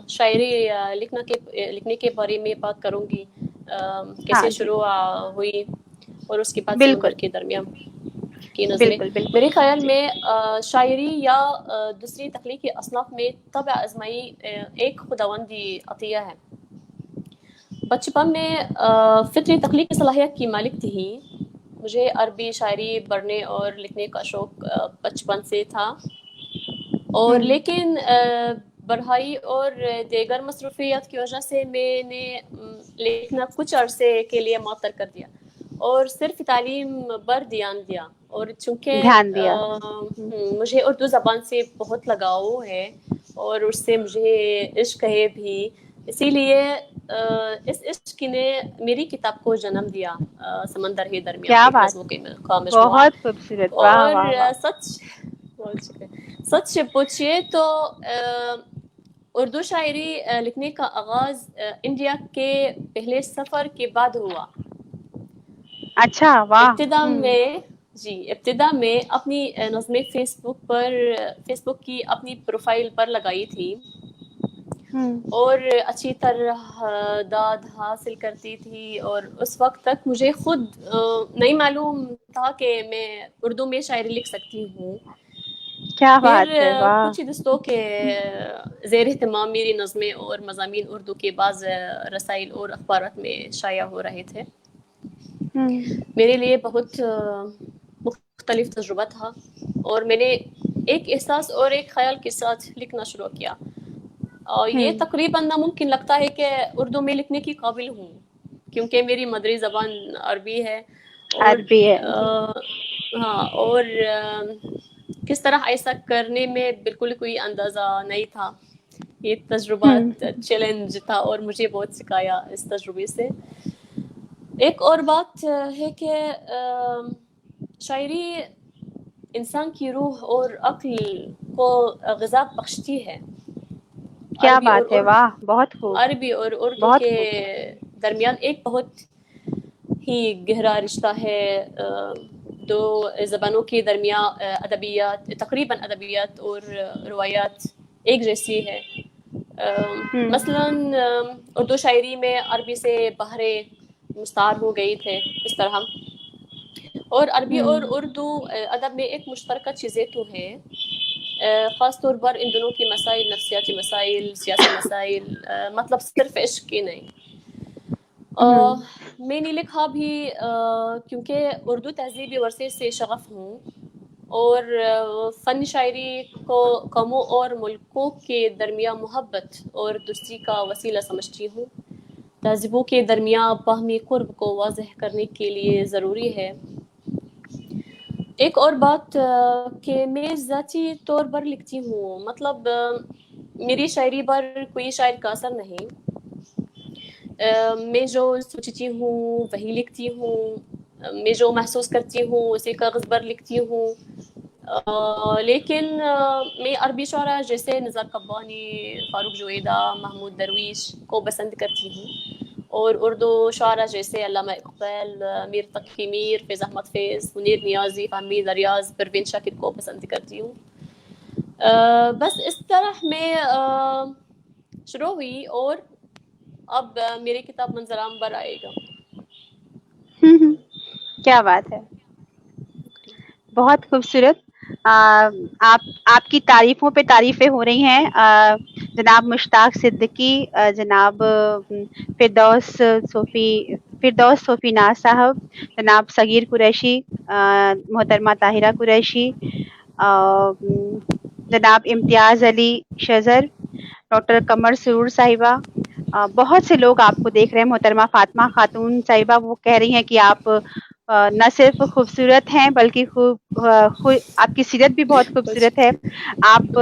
شاعری لکھنے کے بارے میں بات کروں گی، ہاں کیسے جی، شروع ہوئی، اور اس کے بعد بالکل سمندر کے درمیان کی نظمیں. بالکل بالکل. میرے خیال جی میں شاعری یا دوسری تخلیقی اصناف میں طبع آزمائی ایک خداوندی عطیہ ہے. بچپن میں فطری تخلیقی صلاحیت کی مالک تھی. مجھے عربی شاعری پڑھنے اور لکھنے کا شوق بچپن سے تھا، اور ہوں لیکن پڑھائی اور دیگر مصروفیات کی وجہ سے میں نے لکھنا کچھ عرصے کے لیے معطل کر دیا اور صرف تعلیم پر دھیان دیا. اور چونکہ دھیان دیا. مجھے اردو زبان سے بہت لگاؤ ہے اور اس سے مجھے عشق ہے بھی، اسی لیے اس عشق نے میری کتاب کو جنم دیا، سمندر ہی درمیان کیا ایک بات، نظموں کا مجموعہ. بہت خوبصورت، واہ اور واہ واہ. سچ سے پوچھئے تو اردو شاعری لکھنے کا آغاز انڈیا کے پہلے سفر کے بعد ہوا. اچھا واہ. ابتدا میں اپنی نظمیں فیس بک کی اپنی پروفائل پر لگائی تھی. اور اچھی طرح داد حاصل کرتی تھی، اور اس وقت تک مجھے خود نہیں معلوم تھا کہ میں اردو میں شاعری لکھ سکتی ہوں. کیا پھر بات ہے، واہ. کچھ ہی دوستوں کے زیر اہتمام میری نظمیں اور مضامین اردو کے بعض رسائل اور اخبارات میں شائع ہو رہے تھے. میرے لیے بہت مختلف تجربہ تھا، اور میں نے ایک احساس اور ایک خیال کے ساتھ لکھنا شروع کیا. اور یہ تقریباً ناممکن لگتا ہے کہ اردو میں لکھنے کی قابل ہوں، کیونکہ میری مادری زبان عربی ہے. اور عربی ہے. ہاں، اور کس طرح ایسا کرنے میں بالکل کوئی اندازہ نہیں تھا. یہ تجربہ چیلنج تھا اور مجھے بہت سکھایا اس تجربے سے. ایک اور بات ہے کہ شاعری انسان کی روح اور عقل کو غذا بخشتی ہے. کیا بات ہے، واہ، بہت خوب. عربی اور اردو بہت کے خوب. درمیان ایک بہت ہی گہرا رشتہ ہے. دو زبانوں کے درمیان ادبیات، تقریباً ادبیات اور روایات ایک جیسی ہے. مثلاً اردو شاعری میں عربی سے بہرے مستعار ہو گئی تھے اس طرح، اور عربی اور اردو ادب میں ایک مشترکہ چیزیں تو ہیں. خاص طور پر ان دونوں کی مسائل، نفسیاتی مسائل، سیاسی مسائل، مطلب صرف عشق کی نہیں. میں نے لکھا بھی کیونکہ اردو تہذیبی ورثے سے شغف ہوں، اور فن شاعری کو قوموں اور ملکوں کے درمیان محبت اور دوستی کا وسیلہ سمجھتی ہوں. تہذیبوں کے درمیان باہمی قرب کو واضح کرنے کے لیے ضروری ہے. ایک اور بات کہ میں ذاتی طور پر لکھتی ہوں، مطلب میری شاعری پر کوئی شاعر کا اثر نہیں. میں جو سوچتی ہوں وہی لکھتی ہوں، میں جو محسوس کرتی ہوں اسے کاغذ پر لکھتی ہوں. لیکن میں عربی شعراء جیسے نزار قبانی، فاروق جویدہ، محمود درویش کو پسند کرتی ہوں، اور اردو شعراء جیسے علامہ اقبال، میر تقی میر، فیض احمد فیض، منیر نیازی، فہمید ریاض، پروین شاکر کو پسند کرتی ہوں. بس اس طرح میں شروع ہوئی، اور اب میری کتاب منظر عام پر آئے گا. کیا بات ہے، بہت خوبصورت. آپ کی تعریفوں پہ تعریفیں ہو رہی ہیں. جناب مشتاق صدیقی، جناب فردوس صوفی ناز صاحب، جناب صغیر قریشی، محترمہ طاہرہ قریشی، جناب امتیاز علی شجر، ڈاکٹر قمر سرور صاحبہ، بہت سے لوگ آپ کو دیکھ رہے ہیں. محترمہ فاطمہ خاتون صاحبہ وہ کہہ رہی ہیں کہ آپ نہ صرف خوبصورت ہیں بلکہ آپ کی سیرت بھی بہت خوبصورت ہے. آپ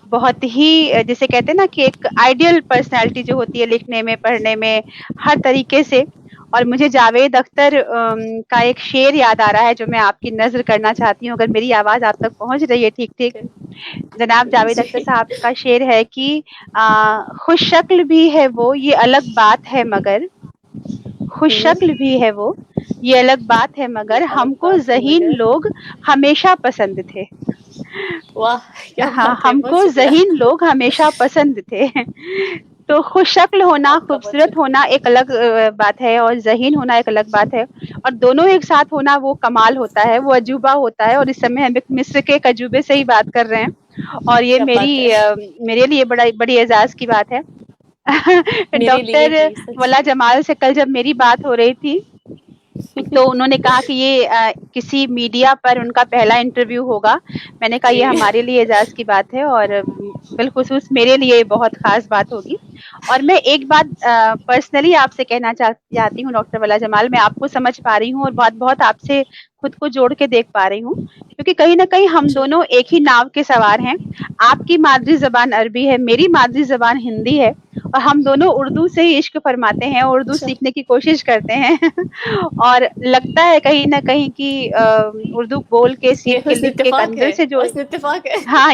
بہت ہی جسے کہتے ہیں نا کہ ایک آئیڈیل پرسنالٹی جو ہوتی ہے لکھنے میں، پڑھنے میں، ہر طریقے سے. اور مجھے جاوید اختر کا ایک شعر یاد آ رہا ہے جو میں آپ کی نظر کرنا چاہتی ہوں، اگر میری آواز آپ تک پہنچ رہی ہے ٹھیک ٹھیک. جناب جاوید اختر صاحب کا شعر ہے کہ خوش شکل بھی ہے وہ یہ الگ بات ہے مگر، خوش شکل بھی ہے وہ یہ الگ بات ہے مگر، یہ ہم الگ کو بات ہے ذہین مگر. لوگ ہمیشہ پسند تھے. واہ، کیا ہاں، بات ہے، ہم بہت کو شکریہ. ذہین لوگ ہمیشہ پسند تھے. تو خوش شکل ہونا، آپ کا بہت خوبصورت شکریہ. ہونا ایک الگ بات ہے، اور ذہین ہونا ایک الگ بات ہے، اور دونوں ایک ساتھ ہونا وہ کمال ہوتا ہے، وہ عجوبہ ہوتا ہے. اور اس سمے ہم ایک مصر کے ایک عجوبے سے ہی بات کر رہے ہیں، اور یہ کیا بات ہے، میرے لیے بڑی اعزاز کی بات ہے. میرے لیے ڈاکٹر بھی سچ. ولا جمال سے کل جب میری بات ہو رہی تھی تو انہوں نے کہا کہ یہ کسی میڈیا پر ان کا پہلا انٹرویو ہوگا. میں نے کہا یہ جی. ہمارے لیے اعزاز کی بات ہے، اور بالخصوص میرے لیے بہت خاص بات ہوگی. اور میں ایک بات پرسنلی آپ سے کہنا چاہتی ہوں ڈاکٹر ولا جمال، میں آپ کو سمجھ پا رہی ہوں اور بہت آپ سے خود کو جوڑ کے دیکھ پا رہی ہوں، کیونکہ کہیں نہ کہیں ہم دونوں ایک ہی ناو کے سوار ہیں. آپ کی مادری زبان عربی ہے، میری مادری زبان ہندی ہے، اور ہم دونوں اردو سے ہی عشق فرماتے ہیں، اردو اچھا. سیکھنے کی کوشش کرتے ہیں. اور لگتا ہے کہیں نہ کہیں کہ اردو بول کے، یہ سیکھ کے، حسن لکھ کے، اتفاق اندر ہے، سے جو حسن اتفاق ہے. ہاں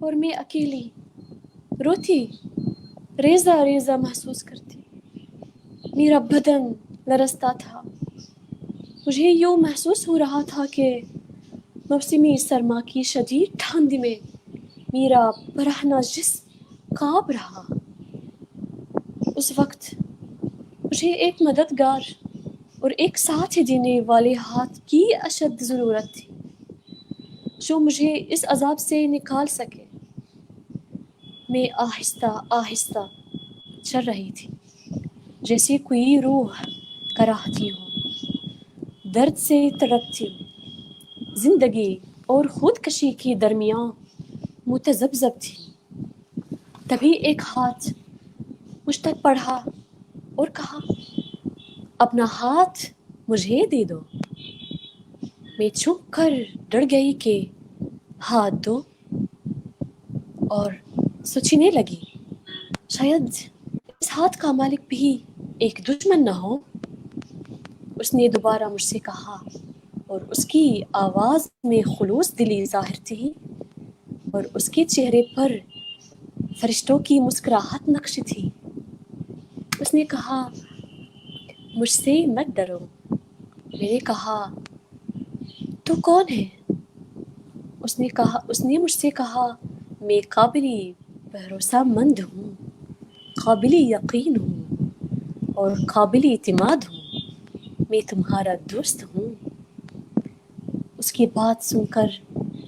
اور میں اکیلی روتی ریزہ ریزہ محسوس کرتی. میرا بدن لرزتا تھا. مجھے یوں محسوس ہو رہا تھا کہ موسمی سرما کی شدید ٹھنڈ میں میرا برہنہ جسم کانپ رہا. اس وقت مجھے ایک مددگار اور ایک ساتھ دینے والے ہاتھ کی اشد ضرورت تھی جو مجھے اس عذاب سے نکال سکے. میں آہستہ آہستہ چل رہی تھی جیسے کوئی روح کراہتی ہو. درد سے تڑپتی ہوں. زندگی اور خودکشی کے درمیان متذبذب تھی. تبھی ایک ہاتھ مجھ تک بڑھا اور کہا اپنا ہاتھ مجھے دے دو. میں چپ کر ڈر گئی کہ ہاتھ دو اور سوچنے لگی شاید اس ہاتھ کا مالک بھی ایک دشمن نہ ہو. اس نے دوبارہ مجھ سے کہا اور اس کی آواز میں خلوص دلی ظاہر تھی اور اس کے چہرے پر فرشتوں کی مسکراہٹ نقش تھی. اس نے کہا مجھ سے مت ڈرو. میں نے کہا تو کون ہے؟ اس نے مجھ سے کہا میں قابل بھروسہ مند ہوں، قابل یقین ہوں اور قابل اعتماد ہوں. میں تمہارا دوست ہوں. اس کی بات سن کر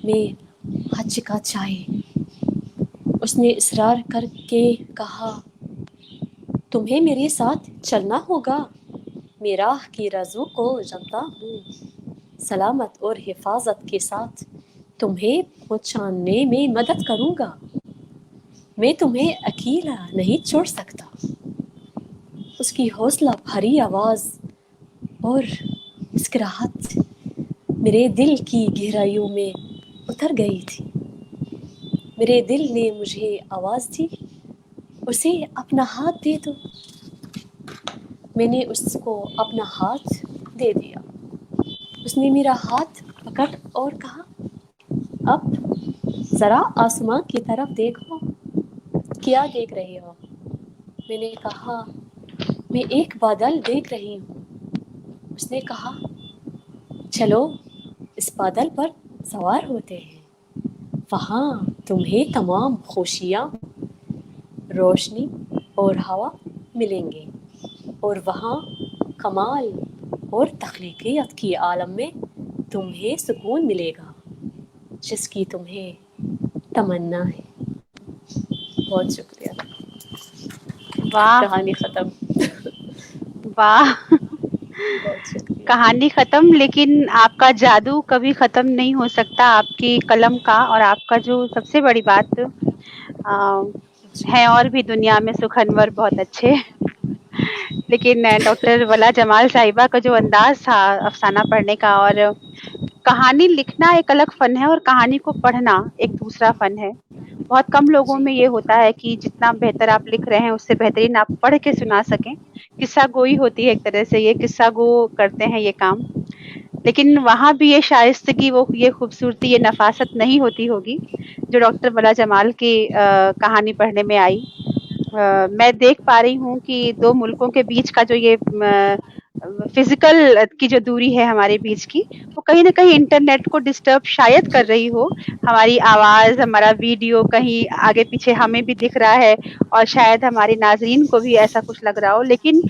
میں ہچکچائی. اس نے اصرار کر کے کہا تمہیں میرے ساتھ چلنا ہوگا. میں راہ کی رازوں کو جانتا ہوں. سلامت اور حفاظت کے ساتھ تمہیں پہنچانے میں مدد کروں گا. میں تمہیں اکیلا نہیں چھوڑ سکتا. اس کی حوصلہ بھری آواز اور مسکراہٹ میرے دل کی گہرائیوں میں اتر گئی تھی. میرے دل نے مجھے آواز دی اسے اپنا ہاتھ دے دو. میں نے اس کو اپنا ہاتھ دے دیا. اس نے میرا ہاتھ پکڑ اور کہا اب ذرا آسمان کی طرف دیکھو. کیا دیکھ رہے ہو؟ میں نے کہا میں ایک بادل دیکھ رہی ہوں. اس نے کہا چلو اس بادل پر سوار ہوتے ہیں. وہاں تمہیں تمام خوشیاں، روشنی اور ہوا ملیں گے اور وہاں کمال اور تخلیقیت کی عالم میں تمہیں سکون ملے گا جس کی تمہیں تمنا ہے. بہت شکریہ. واہ کہانی ختم. واہ بہت شکریہ. کہانی ختم، لیکن آپ کا جادو کبھی ختم نہیں ہو سکتا، آپ کی قلم کا. اور آپ کا جو سب سے بڑی بات ہے اور بھی دنیا میں سخنور بہت اچھے. لیکن ڈاکٹر ولا جمال صاحبہ کا جو انداز تھا افسانہ پڑھنے کا، اور کہانی لکھنا ایک الگ فن ہے اور کہانی کو پڑھنا ایک دوسرا فن ہے. بہت کم لوگوں جی میں یہ ہوتا ہے کہ جتنا بہتر آپ لکھ رہے ہیں اس سے بہترین آپ پڑھ کے سنا سکیں. قصہ گوئی ہوتی ہے ایک طرح سے، یہ قصہ گو کرتے ہیں یہ کام. لیکن وہاں بھی یہ شائستگی، وہ یہ خوبصورتی، یہ نفاست نہیں ہوتی ہوگی جو ڈاکٹر ولا جمال کی کہانی پڑھنے میں آئی. میں دیکھ پا رہی ہوں کہ دو ملکوں کے بیچ کا جو یہ فزیکل کی جو دوری ہے ہمارے بیچ کی، وہ کہیں نہ کہیں انٹرنیٹ کو ڈسٹرب شاید کر رہی ہو. ہماری آواز، ہمارا ویڈیو کہیں آگے پیچھے ہمیں بھی دکھ رہا ہے اور شاید ہمارے ناظرین کو بھی ایسا کچھ لگ رہا ہو. لیکن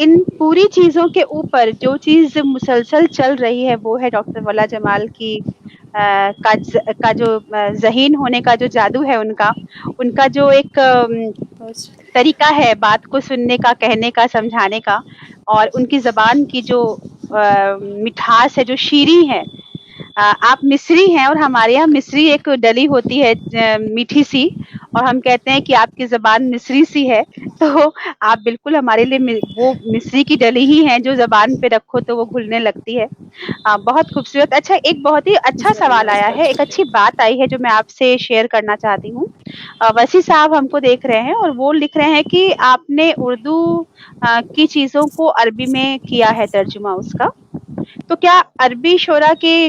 ان پوری چیزوں کے اوپر جو چیز مسلسل چل رہی ہے وہ ہے ڈاکٹر ولا جمال کی کا جو ذہین ہونے کا جو جادو ہے، ان کا جو ایک طریقہ ہے بات کو سننے کا، کہنے کا، سمجھانے کا، اور ان کی زبان کی جو مٹھاس ہے، جو شیریں ہے. آپ مصری ہیں اور ہمارے یہاں مصری ایک ڈلی ہوتی ہے میٹھی سی، اور ہم کہتے ہیں کہ آپ کی زبان مصری سی ہے. تو آپ بالکل ہمارے لیے وہ مصری کی ڈلی ہی ہیں جو زبان پہ رکھو تو وہ گھلنے لگتی ہے. بہت خوبصورت. اچھا، ایک بہت ہی اچھا سوال آیا ہے، ایک اچھی بات آئی ہے جو میں آپ سے شیئر کرنا چاہتی ہوں. وسیع صاحب ہم کو دیکھ رہے ہیں اور وہ لکھ رہے ہیں کہ آپ نے اردو کی چیزوں کو عربی میں کیا ہے ترجمہ اس کا. تو کیا عربی شعرا کے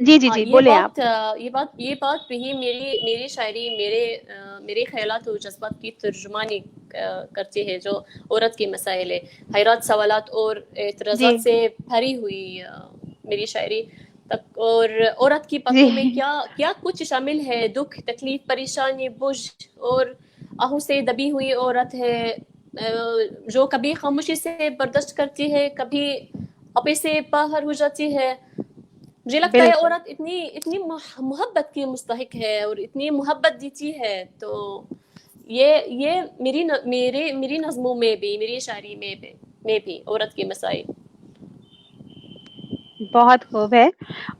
جی جی ہاں جی بولیں آپ. یہ بات بھی میری شاعری میرے خیالات و جذبات کی ترجمانی کرتی ہے. جو عورت کے مسائل ہے، حیرات، سوالات اور جی اعتراضات سے بھری ہوئی میری شاعری تک. اور عورت کی جی پتوں میں کیا کچھ شامل ہے. دکھ، تکلیف، پریشانی، بوجھ اور آہوں سے دبی ہوئی عورت ہے جو کبھی خاموشی سے برداشت کرتی ہے، کبھی اپنے سے باہر ہو جاتی ہے. مجھے لگتا ہے بالکل. عورت اتنی محبت کی مستحق ہے اور اتنی محبت دیتی ہے. تو یہ میری نظموں میں بھی، میری شاعری میں بھی عورت کے مسائل. بہت خوب ہے.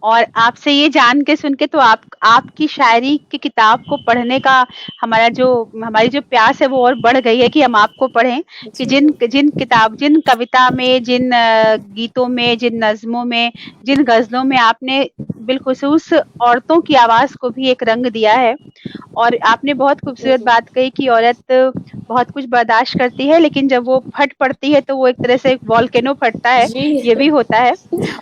اور آپ سے یہ جان کے سن کے تو آپ کی شاعری کی کتاب کو پڑھنے کا ہماری جو پیاس ہے وہ اور بڑھ گئی ہے کہ ہم آپ کو پڑھیں. کہ جی جن کویتا میں، جن گیتوں میں، جن نظموں میں، جن غزلوں میں آپ نے بالخصوص عورتوں کی آواز کو بھی ایک رنگ دیا ہے. اور آپ نے بہت خوبصورت بات کہی کہ عورت بہت کچھ برداشت کرتی ہے، لیکن جب وہ پھٹ پڑتی ہے تو وہ ایک طرح سے والکینو پھٹتا ہے. جی یہ بھی ہوتا ہے.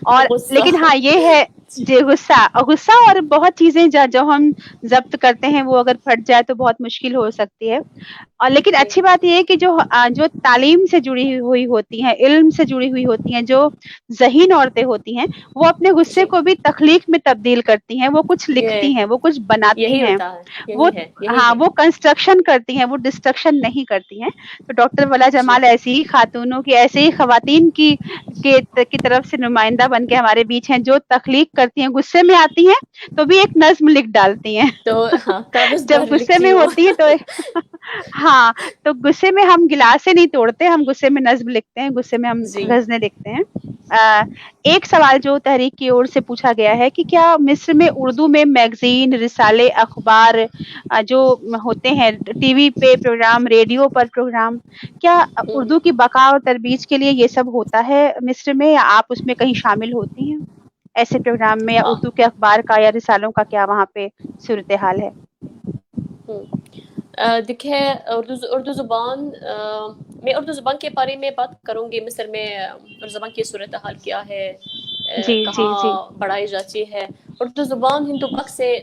اور غصہ. لیکن ہاں یہ ہے جی، غصہ اور بہت چیزیں جو ہم ضبط کرتے ہیں وہ اگر پھٹ جائے تو بہت مشکل ہو سکتی ہے. اور لیکن جی اچھی بات یہ ہے کہ جو تعلیم سے جڑی ہوئی ہوتی ہیں، علم سے جڑی ہوئی ہوتی ہیں، جو ذہین عورتیں ہوتی ہیں، وہ اپنے غصے جی کو بھی تخلیق میں تبدیل کرتی ہیں. وہ کچھ لکھتی ہیں، وہ کچھ بناتی یہی ہیں. ہوتا ہے. وہ یہی ہاں ہے. وہ کنسٹرکشن کرتی ہیں، وہ ڈسٹرکشن نہیں کرتی ہیں. تو ڈاکٹر ولا جی جمال ایسی ہی خاتونوں کی، ایسے ہی خواتین کی طرف سے نمائندہ بن کے ہمارے بیچ ہیں، جو تخلیق کرتی ہیں. غصے میں آتی ہیں تو بھی ایک نظم لکھ ڈالتی ہیں. تو ہاں کاغذ جب پر غصے لکھتی میں ہوں. ہوتی ہے تو ہاں تو غصے میں ہم گلاسیں نہیں توڑتے، ہم غصے میں نظم لکھتے ہیں، غصے میں ہم جی غزلیں لکھتے ہیں. ایک سوال جو تحریک کی اور سے پوچھا گیا ہے کہ کیا مصر میں اردو میں میگزین، رسالے، اخبار جو ہوتے ہیں، ٹی وی پہ پروگرام، ریڈیو پر پروگرام، کیا اردو کی بقا اور ترویج کے لیے یہ سب ہوتا ہے مصر میں، یا آپ اس میں کہیں شامل ہوتی ہیں ایسے پروگرام میں، یا اردو کے اخبار کا یا رسالوں کا کیا وہاں پہ صورتحال ہے؟ دیکھیں، اردو زبان، میں اردو زبان کے بارے میں بات کروں گی. مصر میں اردو زبان کی صورتحال کیا ہے، جی جی کہاں جی پڑھائی جاتی ہے. اردو زبان ہندو پاک سے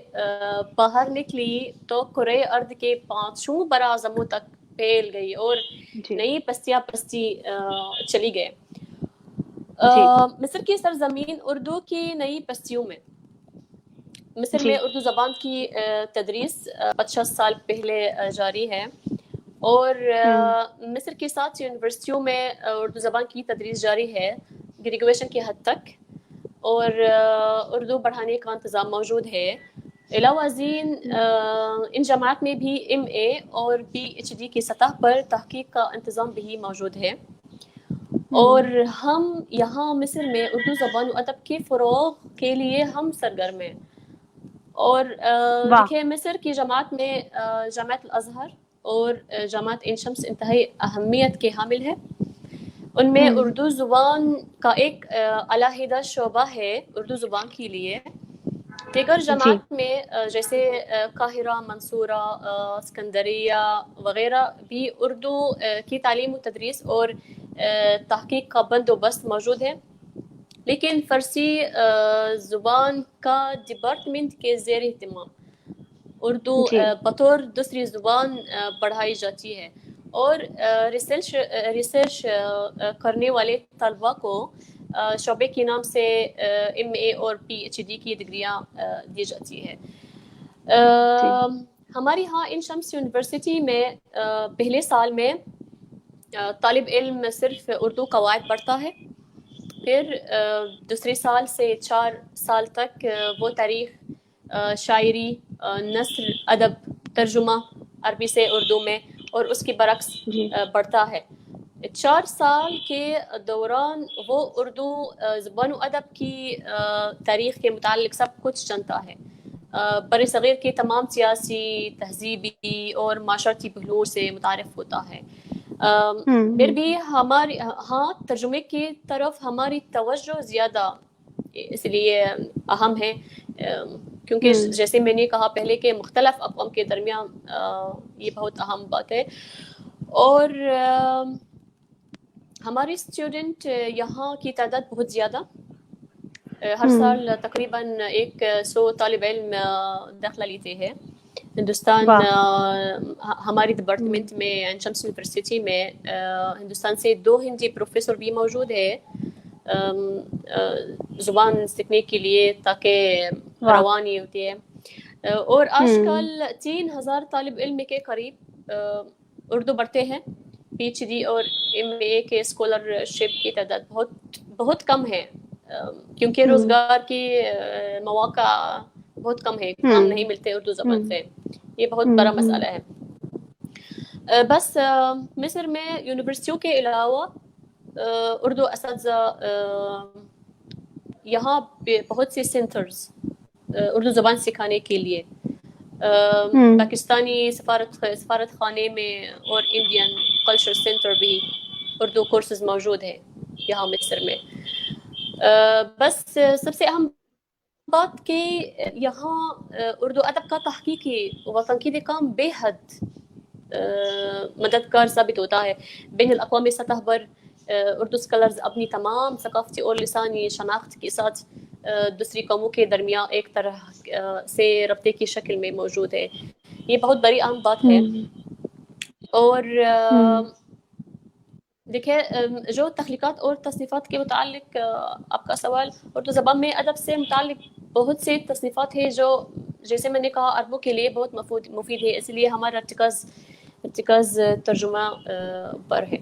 باہر نکلی تو کرۂ ارض کے 5 براعظموں تک پھیل گئی اور جی نئی پستی چلی گئے. جی مصر کی سرزمین اردو کی نئی پستیوں میں. مصر جی میں اردو زبان کی تدریس 50 سال پہلے جاری ہے، اور ہوں مصر کی 7 یونیورسٹیوں میں اردو زبان کی تدریس جاری ہے گریجویشن کی حد تک، اور اردو پڑھانے کا انتظام موجود ہے. علاوہ ازیں ان جامعات میں بھی MA اور PhD کی سطح پر تحقیق کا انتظام بھی موجود ہے. اور ہوں ہم یہاں مصر میں اردو زبان و ادب کے فروغ کے لیے ہم سرگرم ہیں. اور واہ دیکھیں، مصر کی جامعات میں جامعۃ الازہر اور جامعۃ عین شمس انتہائی اہمیت کے حامل ہیں. ان میں ہوں اردو زبان کا ایک علیحدہ شعبہ ہے اردو زبان کے لیے. دیگر جی جامعات میں جیسے قاہرہ، منصورہ، اسکندریہ وغیرہ بھی اردو کی تعلیم و تدریس اور تحقیق کا بندوبست موجود ہے. لیکن فارسی زبان کا ڈپارٹمنٹ کے زیر اہتمام اردو جی بطور دوسری زبان پڑھائی جاتی ہے، اور ریسرچ کرنے والے طلباء کو شعبے کے نام سے MA اور PhD کی ڈگریاں دی جاتی ہے. جی ہمارے ہاں عین شمس یونیورسٹی میں پہلے سال میں طالب علم صرف اردو قواعد پڑھتا ہے. پھر دوسرے سال سے 4 سال تک وہ تاریخ، شاعری، نثر، ادب، ترجمہ عربی سے اردو میں اور اس کے برعکس جی پڑھتا ہے. 4 سال کے دوران وہ اردو زبان و ادب کی تاریخ کے متعلق سب کچھ جانتا ہے. بر صغیر کے تمام سیاسی، تہذیبی اور معاشرتی پہلوؤں سے متعارف ہوتا ہے. پھر ہوں بھی ہماری ہاں ترجمے کی طرف ہماری توجہ زیادہ اس لیے اہم ہے، کیونکہ ہوں جیسے میں نے کہا پہلے کہ مختلف اقوام کے درمیان یہ بہت اہم بات ہے. اور ہمارے اسٹوڈنٹ یہاں کی تعداد بہت زیادہ، ہر سال تقریباً 100 طالب علم داخلہ لیتے ہیں ہندوستان. ہماری ڈپارٹمنٹ میں عین شمس یونیورسٹی میں ہندوستان سے 2 ہندی پروفیسر بھی موجود ہیں زبان سیکھنے کے لیے تاکہ روانی ہوتی ہے. اور آج کل 3000 طالب علم کے قریب اردو پڑھتے ہیں. پی ایچ ڈی اور MA کے اسکالرشپ کی تعداد بہت کم ہے کیونکہ روزگار کی مواقع بہت کم ہے, کام نہیں ملتے اردو زبان سے. یہ بہت بڑا مسئلہ ہے. بس مصر میں یونیورسٹیوں کے علاوہ اردو اساتذہ یہاں پہ بہت سے سینٹرز اردو زبان سکھانے کے لیے پاکستانی سفارت خانے میں اور انڈین کلچر سینٹر بھی اردو کورسز موجود ہیں یہاں مصر میں. بس سب سے اہم بات کہ یہاں اردو ادب کا تحقیقی و تنقیدی کام بے حد مددگار ثابت ہوتا ہے. بین الاقوامی سطح پر اردو اسکالرز اپنی تمام ثقافتی اور لسانی شناخت کے ساتھ دوسری قوموں کے درمیان ایک طرح سے رابطے کی شکل میں موجود ہے. یہ بہت بڑی اہم بات ہے. اور دیکھیں جو تخلیقات اور تصنیفات کے متعلق آپ کا سوال, اردو زبان میں ادب سے متعلق بہت سے تصنیفات ہیں جو جیسے میں نے کہا عربوں کے لیے بہت مفید ہے, اس لیے ہمارا ارتکاز ترجمہ پر ہے.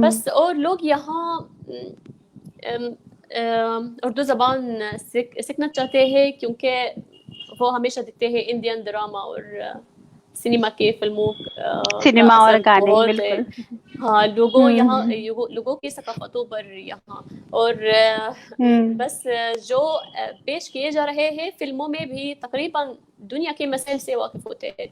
بس اور لوگ یہاں اردو زبان سیکھنا چاہتے ہیں کیونکہ وہ ہمیشہ دیکھتے ہیں انڈین ڈرامہ اور سنیما کے فلموں کا اور اثر گانے بہت ہے. بالکل. ہاں لوگوں یہاں لوگوں کی ثقافتوں پر یہاں. اور بس جو پیش کیے جا رہے ہیں فلموں میں بھی تقریباً دنیا کے مسائل سے واقف ہوتے ہیں,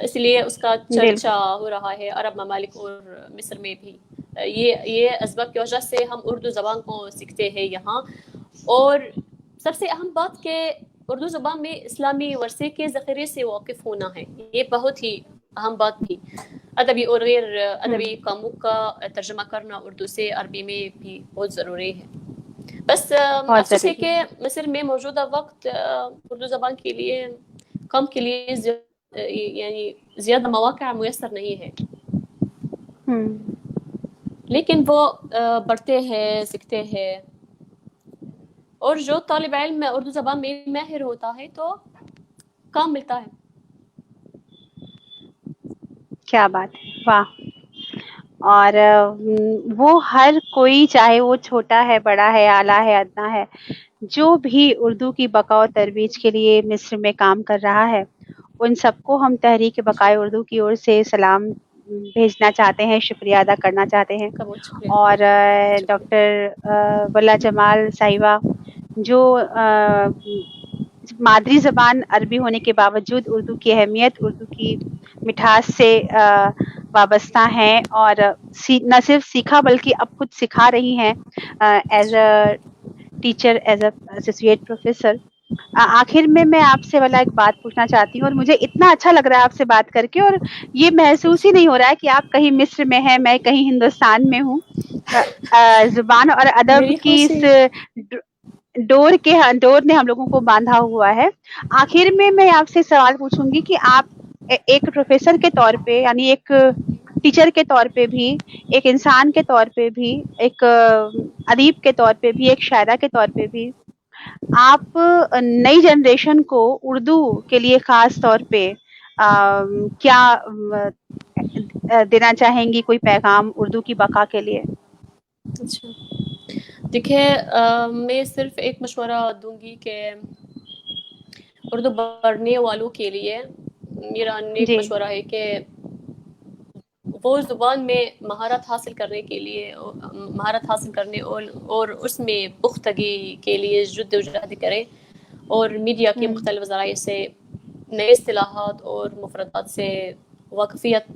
اس لیے اس کا چرچا ہو رہا ہے عرب ممالک اور مصر میں بھی. یہ اسباب کی وجہ سے ہم اردو زبان کو سیکھتے ہیں یہاں. اور سب سے اہم بات کہ اردو زبان میں اسلامی ورثے کے ذخیرے سے واقف ہونا ہے. یہ بہت ہی اہم بات تھی. ادبی اور غیر ادبی کاموں کا ترجمہ کرنا اردو سے عربی میں بھی بہت ضروری ہے. بس افسوس ہے کہ مصر میں موجودہ وقت اردو زبان کے لیے کام کے لیے یعنی زیادہ مواقع میسر نہیں ہے. لیکن وہ پڑھتے ہیں, سیکھتے ہیں, اور جو طالب علم اردو زبان میں ماہر ہوتا ہے تو کام ملتا ہے. کیا بات ہے, واہ. اور وہ ہر کوئی چاہے وہ چھوٹا ہے, بڑا ہے, اعلیٰ ہے, ادنا ہے, جو بھی اردو کی بقا و ترویج کے لیے مصر میں کام کر رہا ہے, ان سب کو ہم تحریک بقائے اردو کی اور سے سلام بھیجنا چاہتے ہیں, شکریہ ادا کرنا چاہتے ہیں. بہت شکریہ. اور ڈاکٹر ولا جمال صاحبہ جو مادری زبان عربی ہونے کے باوجود اردو کی اہمیت, اردو کی مٹھاس سے وابستہ ہیں, اور نہ صرف سیکھا بلکہ اب خود سکھا رہی ہیں as a teacher, as a associate professor. آخر میں آپ سے والا ایک بات پوچھنا چاہتی ہوں, اور مجھے اتنا اچھا لگ رہا ہے آپ سے بات کر کے, اور یہ محسوس ہی نہیں ہو رہا ہے کہ آپ کہیں مصر میں ہیں, میں کہیں ہندوستان میں ہوں. زبان اور ادب کی اس ڈور نے ہم لوگوں کو باندھا ہوا ہے. آخر میں آپ سے سوال پوچھوں گی کہ آپ ایک پروفیسر کے طور پہ, یعنی ایک ٹیچر کے طور پہ بھی, ایک انسان کے طور پہ بھی, ایک ادیب کے طور پہ بھی, ایک شاعرہ کے طور پہ بھی, آپ نئی جنریشن کو اردو کے لیے خاص طور پہ کیا دینا چاہیں گی, کوئی پیغام اردو کی بقا کے لیے؟ اچھا دیکھیں, میں صرف ایک مشورہ دوں گی کہ اردو پڑھنے والوں کے لیے میرا نیک مشورہ ہے کہ وہ زبان میں مہارت حاصل کرنے اور اس میں پختگی کے لیے جدوجہد کرے, اور میڈیا کے مختلف ذرائع سے نئے اصطلاحات اور مفردات سے واقفیت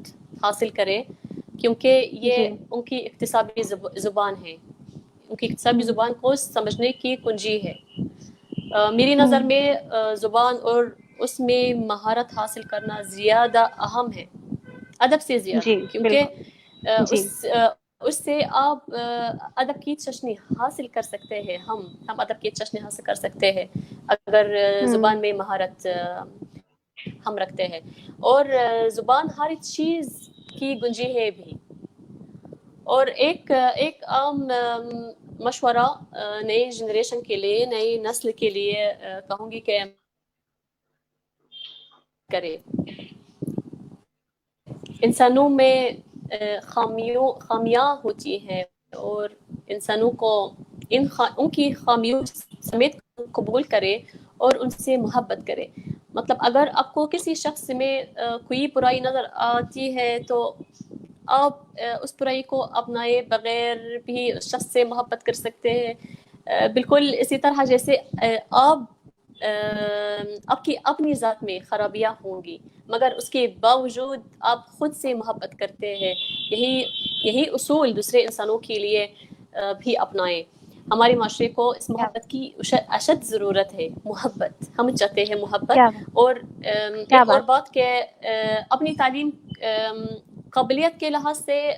حاصل کرے, کیونکہ یہ ان کی اکتسابی زبان ہے. ان کی اکتسابی زبان کو سمجھنے کی کنجی ہے. میری نظر میں زبان اور اس میں مہارت حاصل کرنا زیادہ اہم ہے ادب سے زیادہ, کیونکہ اس سے آپ ادب کی چشنی حاصل کر سکتے ہیں. ہم ادب کی چشنی حاصل کر سکتے ہیں اگر زبان میں مہارت ہم رکھتے ہیں. اور زبان ہر چیز کی گنجی ہے بھی. اور ایک عام مشورہ نئی جنریشن کے لیے, نئی نسل کے لیے کہوں گی کہ کرے. انسانوں میں خامیاں ہوتی ہیں اور انسانوں کو ان کی خامیوں سمیت قبول کرے اور ان سے محبت کرے. مطلب اگر آپ کو کسی شخص میں کوئی برائی نظر آتی ہے تو آپ اس برائی کو اپنائے بغیر بھی اس شخص سے محبت کر سکتے ہیں. بالکل اسی طرح جیسے آپ کی اپنی ذات میں خرابیاں ہوں گی مگر اس کے باوجود آپ خود سے محبت کرتے ہیں. یہی اصول دوسرے انسانوں کے لیے بھی اپنائیں. ہمارے معاشرے کو اس محبت کی اشد ضرورت ہے. محبت ہم چاہتے ہیں محبت. اور ایک اور بات کہ اپنی تعلیم قابلیت کے لحاظ سے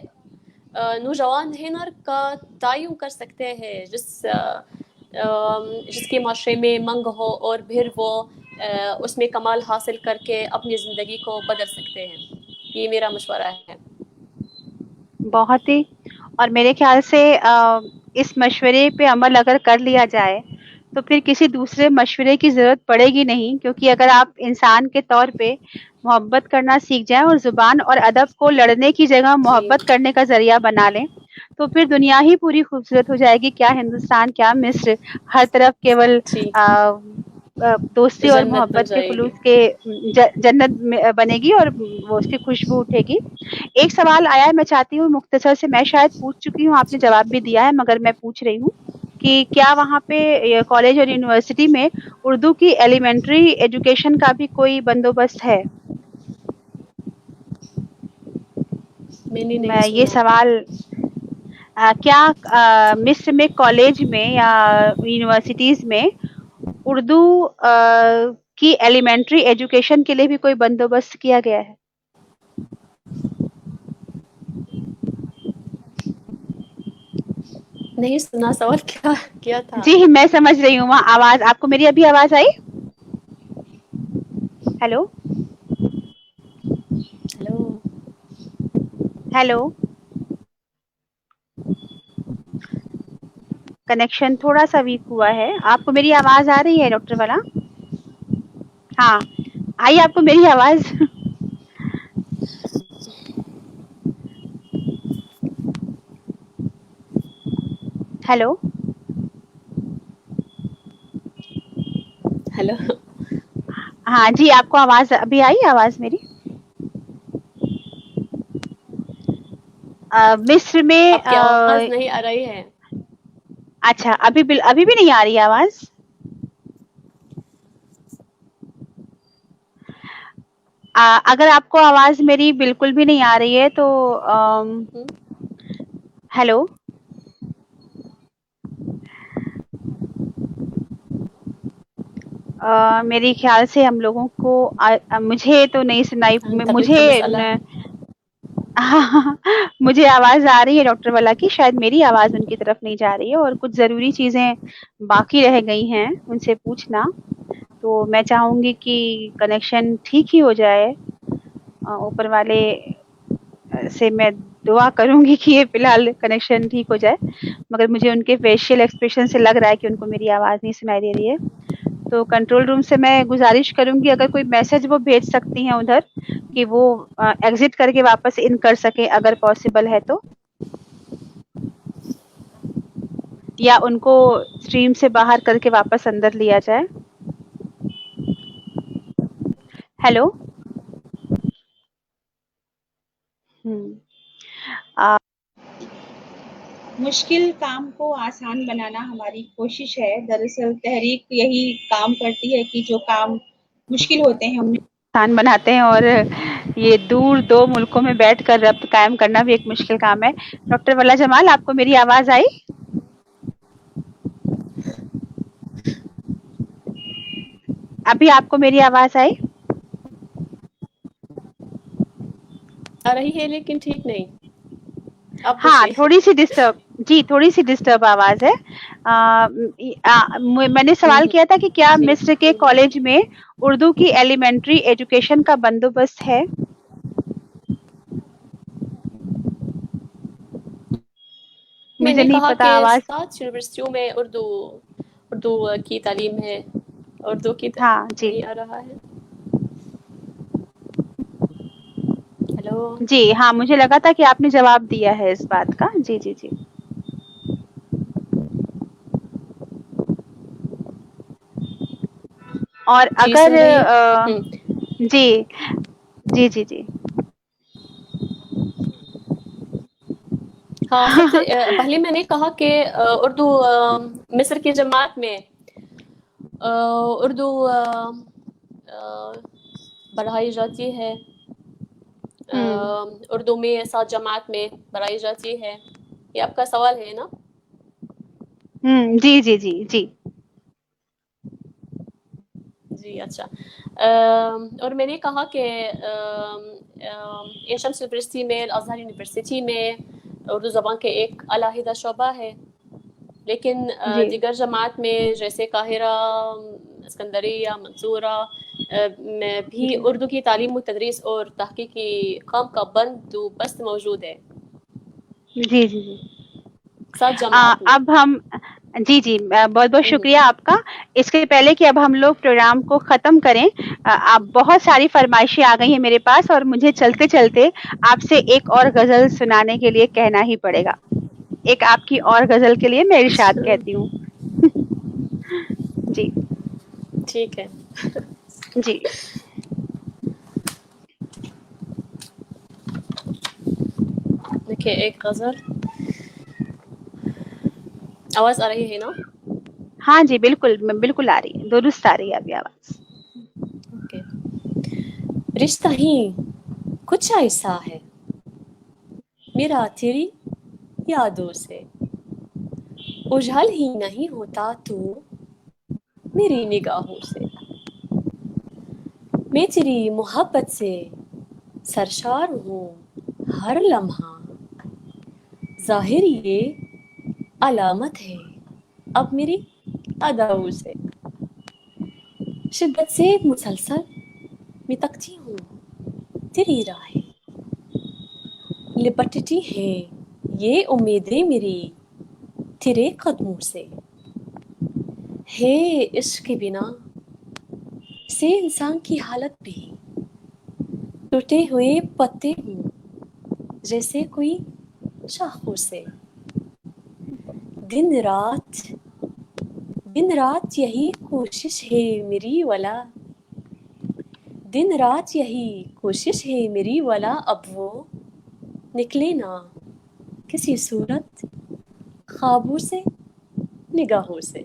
نوجوان ہنر کا تعین کر سکتے ہیں جس کے معاشرے میں منگ ہو اور پھر وہ اس میں کمال حاصل کر کے اپنی زندگی کو بدل سکتے ہیں. یہ میرا مشورہ ہے. بہت ہی. اور میرے خیال سے اس مشورے پہ عمل اگر کر لیا جائے تو پھر کسی دوسرے مشورے کی ضرورت پڑے گی نہیں, کیونکہ اگر آپ انسان کے طور پہ محبت کرنا سیکھ جائیں اور زبان اور ادب کو لڑنے کی جگہ جی محبت کرنے کا ذریعہ بنا لیں تو پھر دنیا ہی پوری خوبصورت ہو جائے گی. کیا ہندوستان, کیا مصر, ہر طرف کیول جی دوستی اور جنت بن محبت کے جائے گی. خلوص کے جنت بنے گی اور وہ اس کی خوشبو اٹھے گی. ایک سوال آیا ہے, میں چاہتی ہوں مختصر سے, میں شاید پوچھ چکی ہوں, آپ نے جواب بھی دیا ہے مگر میں پوچھ رہی ہوں کہ کیا وہاں پہ کالج اور یونیورسٹی میں اردو کی ایلیمنٹری ایجوکیشن کا بھی کوئی بندوبست ہے؟ میں نے نہیں میں یہ سنا. سوال کیا مصر میں کالج میں یا یونیورسٹیز میں اردو کی ایلیمنٹری ایجوکیشن کے لیے بھی کوئی بندوبست کیا گیا ہے؟ نہیں سنا. سوال کیا تھا؟ جی میں سمجھ رہی ہوں. وہاں آواز, آپ کو میری ابھی آواز آئی؟ ہیلو ہیلو ہیلو کنیکشن تھوڑا سا ویک ہوا ہے. آپ کو میری آواز آ رہی ہے ڈاکٹر والا؟ ہاں آئی آپ کو میری آواز؟ ہیلو ہیلو ہاں جی, آپ کو آواز ابھی آئی آواز میری؟ مصر میں آپ کی آواز نہیں آ رہی ہے. اچھا, ابھی بھی نہیں آ رہی ہے آواز؟ اگر آپ کو آواز میری بالکل بھی نہیں آ رہی ہے تو ہیلو میرے خیال سے ہم لوگوں کو مجھے تو نہیں سنائی, تبلیغ کا مجھے مسئلہ. مجھے آواز آ رہی ہے ڈاکٹر والا کی, شاید میری آواز ان کی طرف نہیں جا رہی ہے اور کچھ ضروری چیزیں باقی رہ گئی ہیں ان سے پوچھنا. تو میں چاہوں گی کہ کنیکشن ٹھیک ہی ہو جائے. اوپر والے سے میں دعا کروں گی کہ یہ فی الحال کنیکشن ٹھیک ہو جائے, مگر مجھے ان کے فیشیل ایکسپریشن سے لگ رہا ہے کہ ان کو میری آواز نہیں سنائی دے رہی ہے. تو کنٹرول روم سے میں گزارش کروں گی اگر کوئی میسج وہ بھیج سکتی ہیں ادھر کہ وہ ایگزٹ کر کے واپس ان کر سکے اگر پاسبل ہے تو, یا ان کو اسٹریم سے باہر کر کے واپس اندر لیا جائے. ہیلو مشکل کام کو آسان بنانا ہماری کوشش ہے. دراصل تحریک یہی کام کرتی ہے کہ جو کام مشکل ہوتے ہیں انہیں آسان بناتے ہیں, اور یہ دور 2 ملکوں میں بیٹھ کر ربط قائم کرنا بھی ایک مشکل کام ہے. ڈاکٹر ولا جمال, آپ کو میری آواز آئی؟ ابھی آپ کو میری آواز آئی؟ آ رہی ہے لیکن ٹھیک نہیں. اب ہاں پوچھیے. تھوڑی سی ڈسٹرب آواز ہے. میں نے سوال کیا تھا کہ کیا جی مصر کے کالج میں اردو کی ایلیمنٹری ایجوکیشن کا بندوبست ہے؟ میں مجھے نے نہیں کہا پتا کہ آواز. 7 یونیورسٹیوں میں اردو کی تعلیم ہے. اردو کی ہاں جی نہیں آ رہا ہے. ہیلو. جی ہاں مجھے لگا تھا کہ آپ نے جواب دیا ہے اس بات کا. جی جی جی. اور جی اگر سن رہی ہیں. جی جی جی جی ہاں سب سے پہلے میں نے کہا کہ اردو مصر کی جماعت میں اردو پڑھائی جاتی ہے. ہوں اردو میں 7 جماعت میں پڑھائی جاتی ہے. یہ آپ کا سوال ہے نا؟ جی جی جی جی جی اچھا. اور میں نے کہا کہ شمس یونیورسٹی میں الازہر یونیورسٹی میں اردو زبان کے ایک علیحدہ شعبہ ہے. لیکن جی دیگر جماعت میں جیسے قاہرہ، اسکندریہ، منصورہ میں بھی جی اردو کی تعلیم و تدریس اور تحقیقی کام کا بندوبست موجود ہے. جی جی جی 7 جماعت میں. اب ہم جی جی بہت بہت شکریہ آپ کا. اس کے پہلے کہ اب ہم لوگ پروگرام کو ختم کریں، آپ بہت ساری فرمائشیں آ گئی ہیں میرے پاس اور مجھے چلتے چلتے آپ سے ایک اور غزل سنانے کے لیے کہنا ہی پڑے گا. ایک آپ کی اور غزل کے لیے میں ارشاد کہتی ہوں. جی ٹھیک ہے. جی دیکھیے ایک غزل. آواز آ رہی ہے نا؟ ہاں جی بالکل بالکل آ رہی ہے، درست آ رہی ہے ابھی آواز. اوکے. رشتہ ہی کچھ ایسا ہے میرا تیری یادوں سے، اجھل ہی نہیں ہوتا تو میری نگاہوں سے. میں تیری محبت سے سرشار ہوں ہر لمحہ، ظاہر یہ علامت ہے اب میری اداؤں سے. شدت سے مسلسل میں تکتی ہوں تیری راہیں، لپٹتی ہے یہ امیدیں میری تیرے قدموں سے. ہے عشق کے بنا سے انسان کی حالت بھی ٹوٹے ہوئے پتے ہوں جیسے کوئی شاخوں سے. دن رات یہی کوشش ہے میری ولا، دن رات یہی کوشش ہے میری ولا، اب وہ نکلے نہ کسی صورت خوابوں سے نگاہوں سے.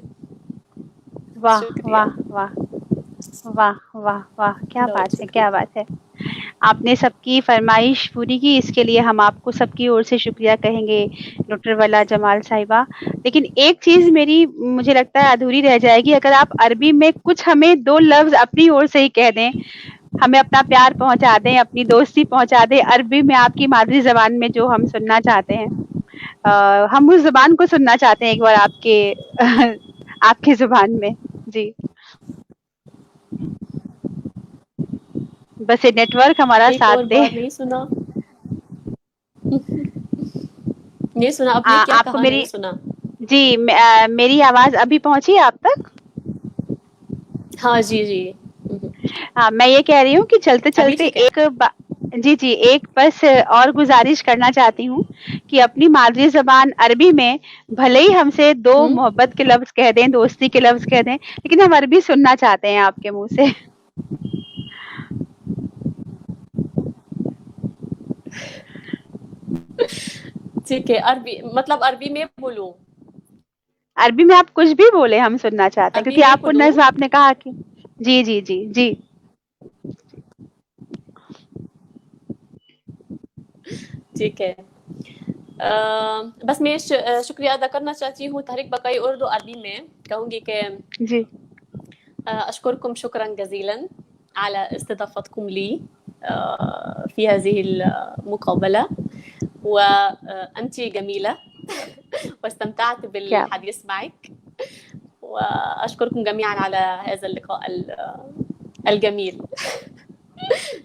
واہ شکریہ. واہ واہ واہ واہ واہ کیا بہت بات ہے شکریہ. کیا بات ہے. آپ نے سب کی فرمائش پوری کی، اس کے لیے ہم آپ کو سب کی اور سے شکریہ کہیں گے ڈاکٹر ولا جمال صاحبہ. لیکن ایک چیز میری مجھے لگتا ہے ادھوری رہ جائے گی، اگر آپ عربی میں کچھ ہمیں 2 لفظ اپنی اور سے ہی کہہ دیں، ہمیں اپنا پیار پہنچا دیں، اپنی دوستی پہنچا دیں عربی میں آپ کی مادری زبان میں جو ہم سننا چاہتے ہیں. ہم اس زبان کو سننا چاہتے ہیں ایک بار آپ کی زبان میں. جی بس یہ نیٹ ورک ہمارا ایک ساتھ اور دے. بار نہیں سنا. نہیں سنا. آپ نے کیا آپ کو کہا نہیں میری سنا؟ جی میری آواز ابھی پہنچی آپ تک؟ ہاں جی جی. ہاں میں یہ کہہ رہی ہوں کہ چلتے ابھی چلتے ٹھیک ہے. جی جی ایک بس اور گزارش کرنا چاہتی ہوں کہ اپنی مادری زبان عربی میں بھلے ہی ہم سے 2 محبت کے لفظ کہہ دیں، دوستی کے لفظ کہہ دیں، لیکن ہم عربی سننا چاہتے ہیں آپ کے منہ سے. ٹھیک ہے. عربی مطلب عربی میں بولوں؟ عربی میں آپ کچھ بھی بولے ہم سننا چاہتے ہیں، عربی کیونکہ میں آپ کو بولوں؟ نظم آپ نے کہا کہ جی جی جی جی ٹھیک ہے. بس میں شکریہ ادا کرنا چاہتی ہوں تحریک بقائی اردو عربی میں. کہوں گی کہ جی أشكركم شكرا جزيلا على استضافتكم لي في هذه المقابلة. وأنتِ جميلة واستمتعت بالحديث معك، وأشكركم جميعا على هذا اللقاء الجميل.